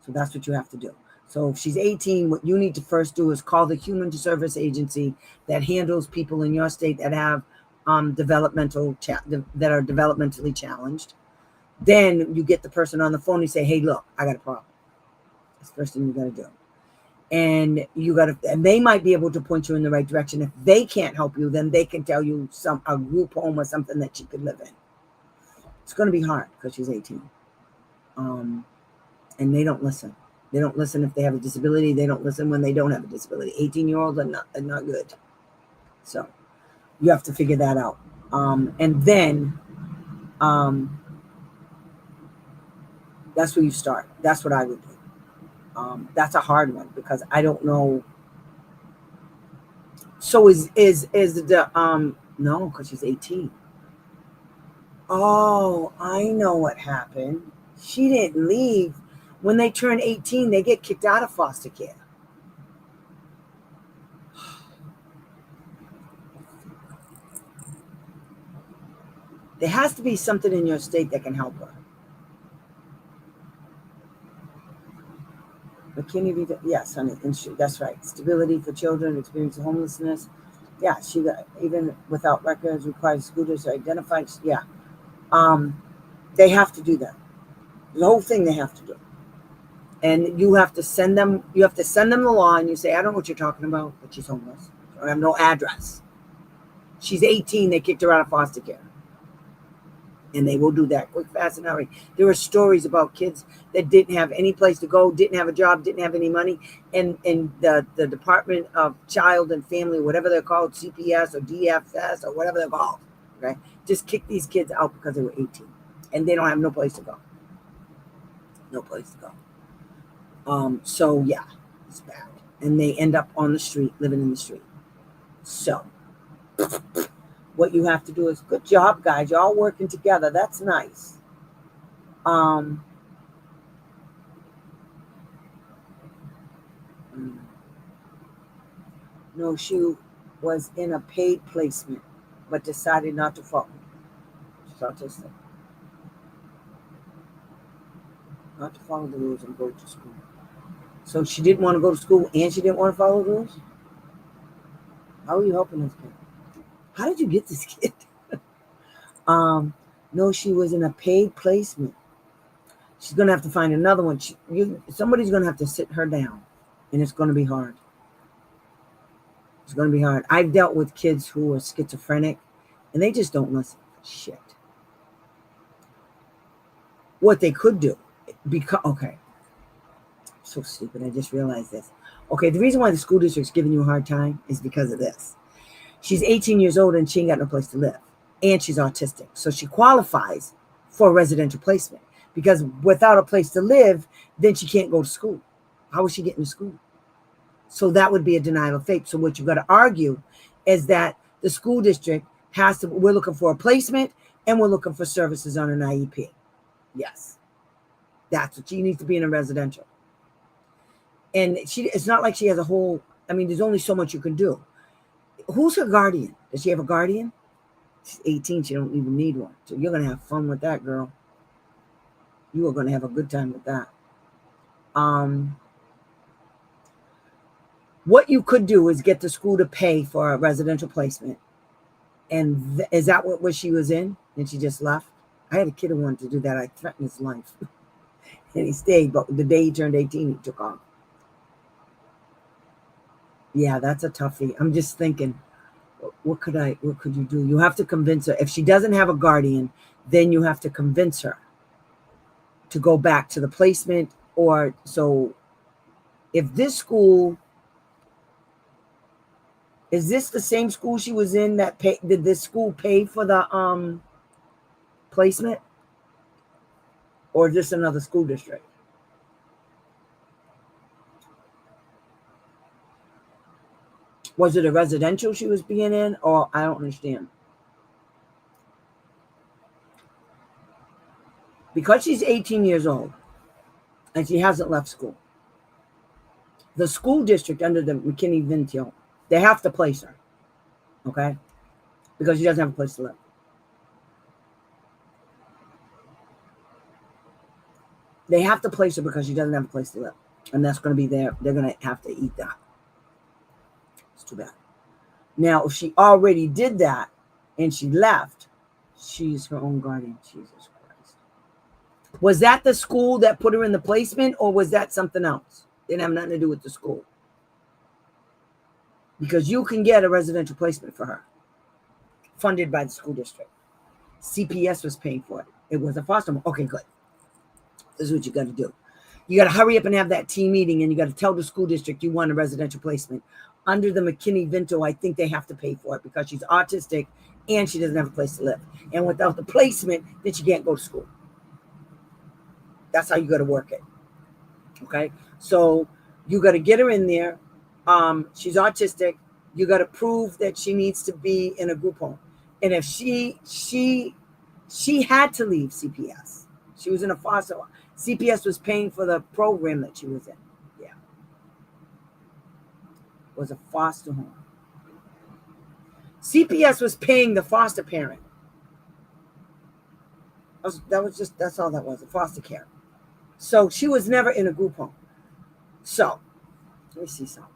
So that's what you have to do. So if she's 18, what you need to first do is call the human service agency that handles people in your state that have that are developmentally challenged. Then you get the person on the phone and say, hey, look, I got a problem. That's the first thing you got to do. And and they might be able to point you in the right direction. If they can't help you, then they can tell you a group home or something that you could live in. It's going to be hard because she's 18. And they don't listen. They don't listen if they have a disability. They don't listen when they don't have a disability. 18-year-olds are not good. So you have to figure that out. And then that's where you start. That's what I would do. That's a hard one because I don't know. So is the no, because she's 18. Oh, I know what happened. She didn't leave. When they turn 18, they get kicked out of foster care. There has to be something in your state that can help her. McKinney, yes, honey, that's right. Stability for children experiencing homelessness. Yeah, she got, even without records, requires scooters to identify. Yeah, they have to do that. The whole thing they have to do. And you have to send them. You have to send them the law, and you say, I don't know what you're talking about, but she's homeless. I have no address. She's 18. They kicked her out of foster care. And they will do that quick, fast, and hurry. There are stories about kids that didn't have any place to go, didn't have a job, didn't have any money. And the Department of Child and Family, whatever they're called, CPS or DFS or whatever they're called, Okay, just kick these kids out because they were 18 and they don't have no place to go. No place to go. So yeah, it's bad, and they end up on the street, living in the street. So what you have to do is, good job, guys. You're all working together. That's nice. Um, no, she was in a paid placement, but decided not to follow. She's autistic. Not to follow the rules and go to school. So she didn't want to go to school and she didn't want to follow the rules? How are you helping this kid? How did you get this kid? No, she was in a paid placement. She's gonna have to find another one. Somebody's gonna have to sit her down, and it's gonna be hard. It's gonna be hard. I've dealt with kids who are schizophrenic, and they just don't listen. Shit. What they could do, because okay, so stupid. I just realized this. Okay, the reason why the school district's giving you a hard time is because of this. She's 18 years old and she ain't got no place to live, and she's autistic, so she qualifies for a residential placement. Because without a place to live, then she can't go to school. How is she getting to school? So that would be a denial of faith. So what you got to argue is that the school district has to, we're looking for a placement and we're looking for services on an IEP. Yes. That's what she needs to be in a residential. And it's not like she has a whole, I mean, there's only so much you can do. Who's her guardian? Does she have a guardian? She's 18. She don't even need one. So you're going to have fun with that, girl. You are going to have a good time with that. What you could do is get the school to pay for a residential placement. And is that what she was in? And she just left? I had a kid who wanted to do that. I threatened his life. And he stayed, but the day he turned 18, he took off. Yeah, that's a toughie. I'm just thinking, what could you do? You have to convince her. If she doesn't have a guardian, then you have to convince her to go back to the placement. Or so if this school, is this the same school she was in that did this school pay for the placement? Or is this another school district? Was it a residential she was being in? Or I don't understand. Because she's 18 years old and she hasn't left school, the school district under the McKinney-Vento, they have to place her, okay? Because she doesn't have a place to live. They have to place her because she doesn't have a place to live. And that's going to be there. They're going to have to eat that. It's too bad. Now, if she already did that and she left, she's her own guardian. Jesus Christ. Was that the school that put her in the placement, or was that something else? Didn't have nothing to do with the school. Because you can get a residential placement for her, funded by the school district. CPS was paying for it. It was a foster home. Okay, good. This is what you got to do. You got to hurry up and have that team meeting, and you got to tell the school district you want a residential placement. Under the McKinney-Vento, I think they have to pay for it because she's autistic and she doesn't have a place to live. And without the placement, then she can't go to school. That's how you got to work it. Okay? So you got to get her in there. She's autistic. You got to prove that she needs to be in a group home. And if she had to leave CPS. She was in a foster home. CPS was paying for the program that she was in. Yeah. It was a foster home. CPS was paying the foster parent. That's all that was, a foster care. So she was never in a group home. So, let me see something.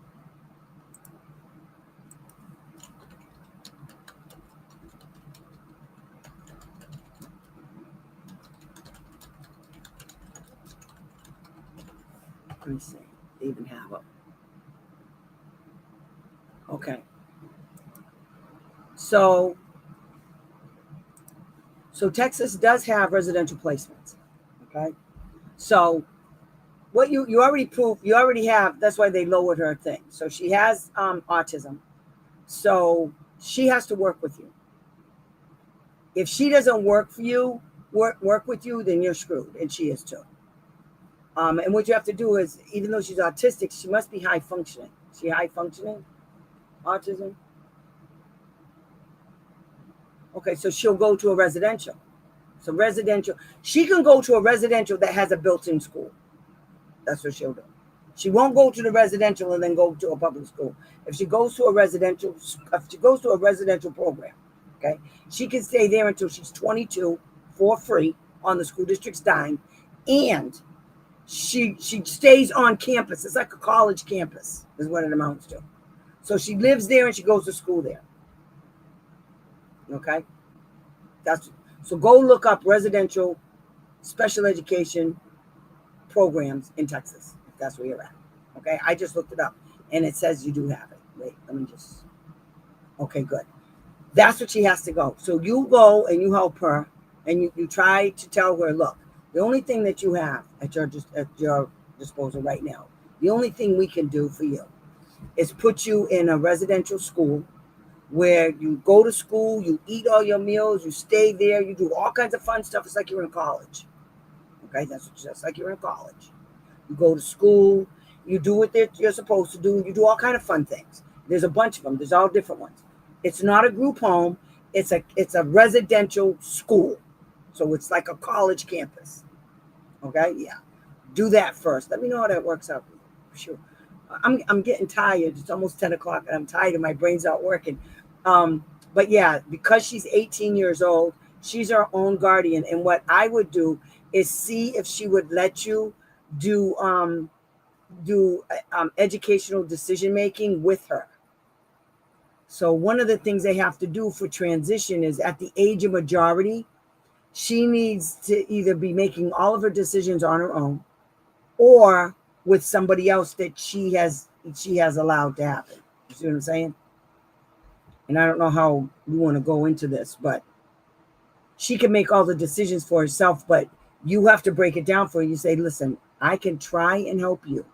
Let me see. They even have them. Okay. So Texas does have residential placements. Okay. So what you already proved, you already have, that's why they lowered her thing. So she has autism. So she has to work with you. If she doesn't work for you, work with you, then you're screwed, and she is too. And what you have to do is, even though she's autistic, she must be high functioning. She high functioning, autism. Okay, so she'll go to a residential. So residential, she can go to a residential that has a built-in school. That's what she'll do. She won't go to the residential and then go to a public school. If she goes to a residential, if she goes to a residential program, okay, she can stay there until she's 22 for free on the school district's dime, and she stays on campus. It's like a college campus, is what it amounts to. So she lives there and she goes to school there. Okay, that's so. Go look up residential special education programs in Texas, if that's where you're at. Okay, I just looked it up and it says you do have it. Wait, let me just. Okay, good. That's what she has to go. So you go and you help her, and you try to tell her, look, the only thing that you have at your disposal right now, the only thing we can do for you is put you in a residential school where you go to school, you eat all your meals, you stay there, you do all kinds of fun stuff. It's like you're in college. Okay, that's just like you're in college. You go to school, you do what you're supposed to do, you do all kind of fun things. There's a bunch of them. There's all different ones. It's not a group home. It's a residential school. So it's like a college campus. Okay, yeah. Do that first. Let me know how that works out. Sure. I'm getting tired. It's almost 10 o'clock and I'm tired and my brain's not working. But yeah, because she's 18 years old, she's her own guardian. And what I would do is see if she would let you do educational decision making with her. So one of the things they have to do for transition is at the age of majority, she needs to either be making all of her decisions on her own or with somebody else that she has allowed to happen. You see what I'm saying? And I don't know how you want to go into this, but she can make all the decisions for herself, but you have to break it down for her. You say, listen, I can try and help you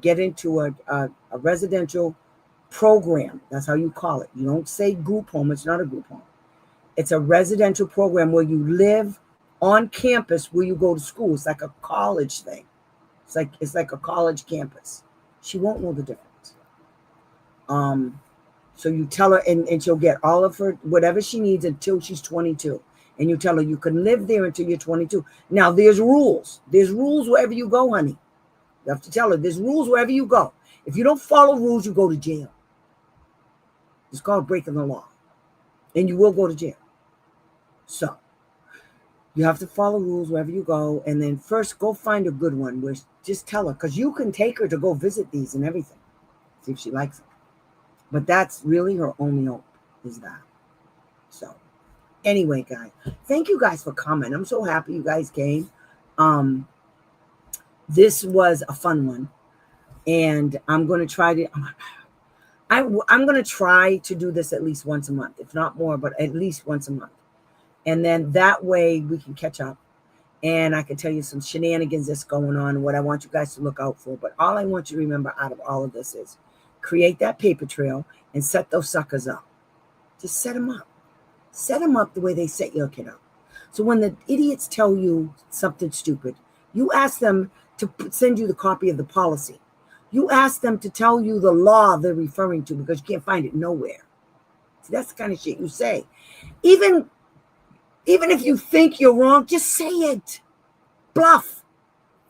get into a residential program. That's how you call it. You don't say group home. It's not a group home. It's a residential program where you live on campus where you go to school. It's like a college thing. It's like a college campus. She won't know the difference. So you tell her, and she'll get all of her whatever she needs until she's 22. And you tell her you can live there until you're 22. Now there's rules. There's rules wherever you go, honey. You have to tell her there's rules wherever you go. If you don't follow rules, you go to jail. It's called breaking the law. And you will go to jail. So you have to follow rules wherever you go. And then first go find a good one where just tell her, because you can take her to go visit these and everything. See if she likes them. But that's really her only hope is that. So anyway, guys, thank you guys for coming. I'm so happy you guys came. This was a fun one. And I'm going to try to, I'm going to try to do this at least once a month, if not more, but at least once a month. And then that way we can catch up and I can tell you some shenanigans that's going on and what I want you guys to look out for. But all I want you to remember out of all of this is create that paper trail and set those suckers up. Just set them up. Set them up the way they set your kid up. So when the idiots tell you something stupid, you ask them to send you the copy of the policy. You ask them to tell you the law they're referring to because you can't find it nowhere. See, that's the kind of shit you say. Even if you think you're wrong, just say it. Bluff.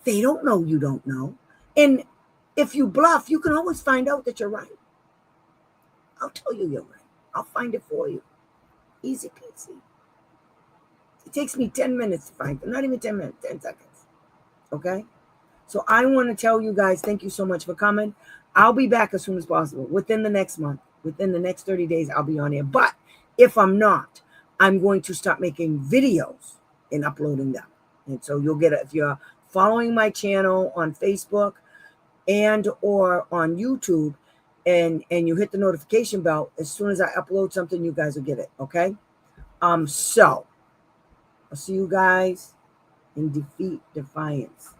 They don't know you don't know. And if you bluff, you can always find out that you're right. I'll tell you you're right. I'll find it for you. Easy peasy. It takes me 10 minutes to find it. Not even 10 minutes, 10 seconds. Okay? So I want to tell you guys, thank you so much for coming. I'll be back as soon as possible. Within the next month, within the next 30 days, I'll be on here. But if I'm not, I'm going to start making videos and uploading them. And so you'll get it if you're following my channel on Facebook and or on YouTube and you hit the notification bell. As soon as I upload something, you guys will get it. Okay. So I'll see you guys in Defeat Defiance.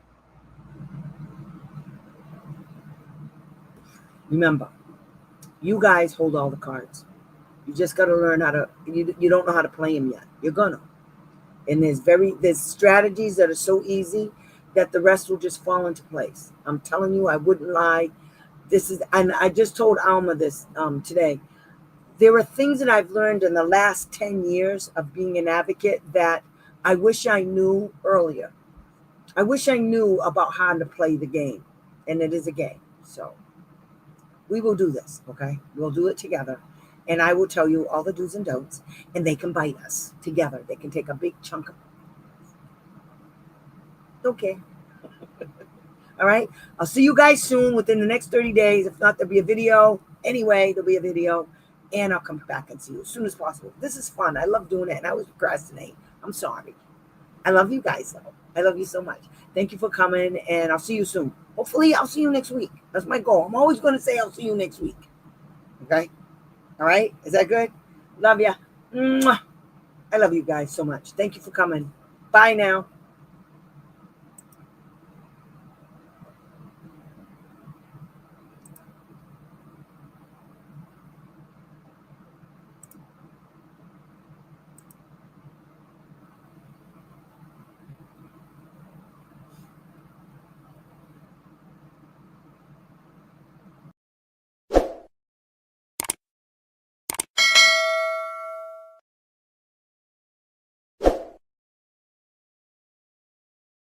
Remember, you guys hold all the cards. You just got to learn how to, you don't know how to play them yet. You're going to. And there's strategies that are so easy that the rest will just fall into place. I'm telling you, I wouldn't lie. And I just told Alma this today. There are things that I've learned in the last 10 years of being an advocate that I wish I knew earlier. I wish I knew about how to play the game. And it is a game. So we will do this, okay? We'll do it together. And I will tell you all the do's and don'ts. And they can bite us together. They can take a big chunk of it. Okay. All right. I'll see you guys soon within the next 30 days. If not, there'll be a video. Anyway, there'll be a video. And I'll come back and see you as soon as possible. This is fun. I love doing it. And I always procrastinate. I'm sorry. I love you guys, though. I love you so much. Thank you for coming. And I'll see you soon. Hopefully, I'll see you next week. That's my goal. I'm always going to say I'll see you next week. Okay? All right? Is that good? Love ya. Mwah. I love you guys so much. Thank you for coming. Bye now.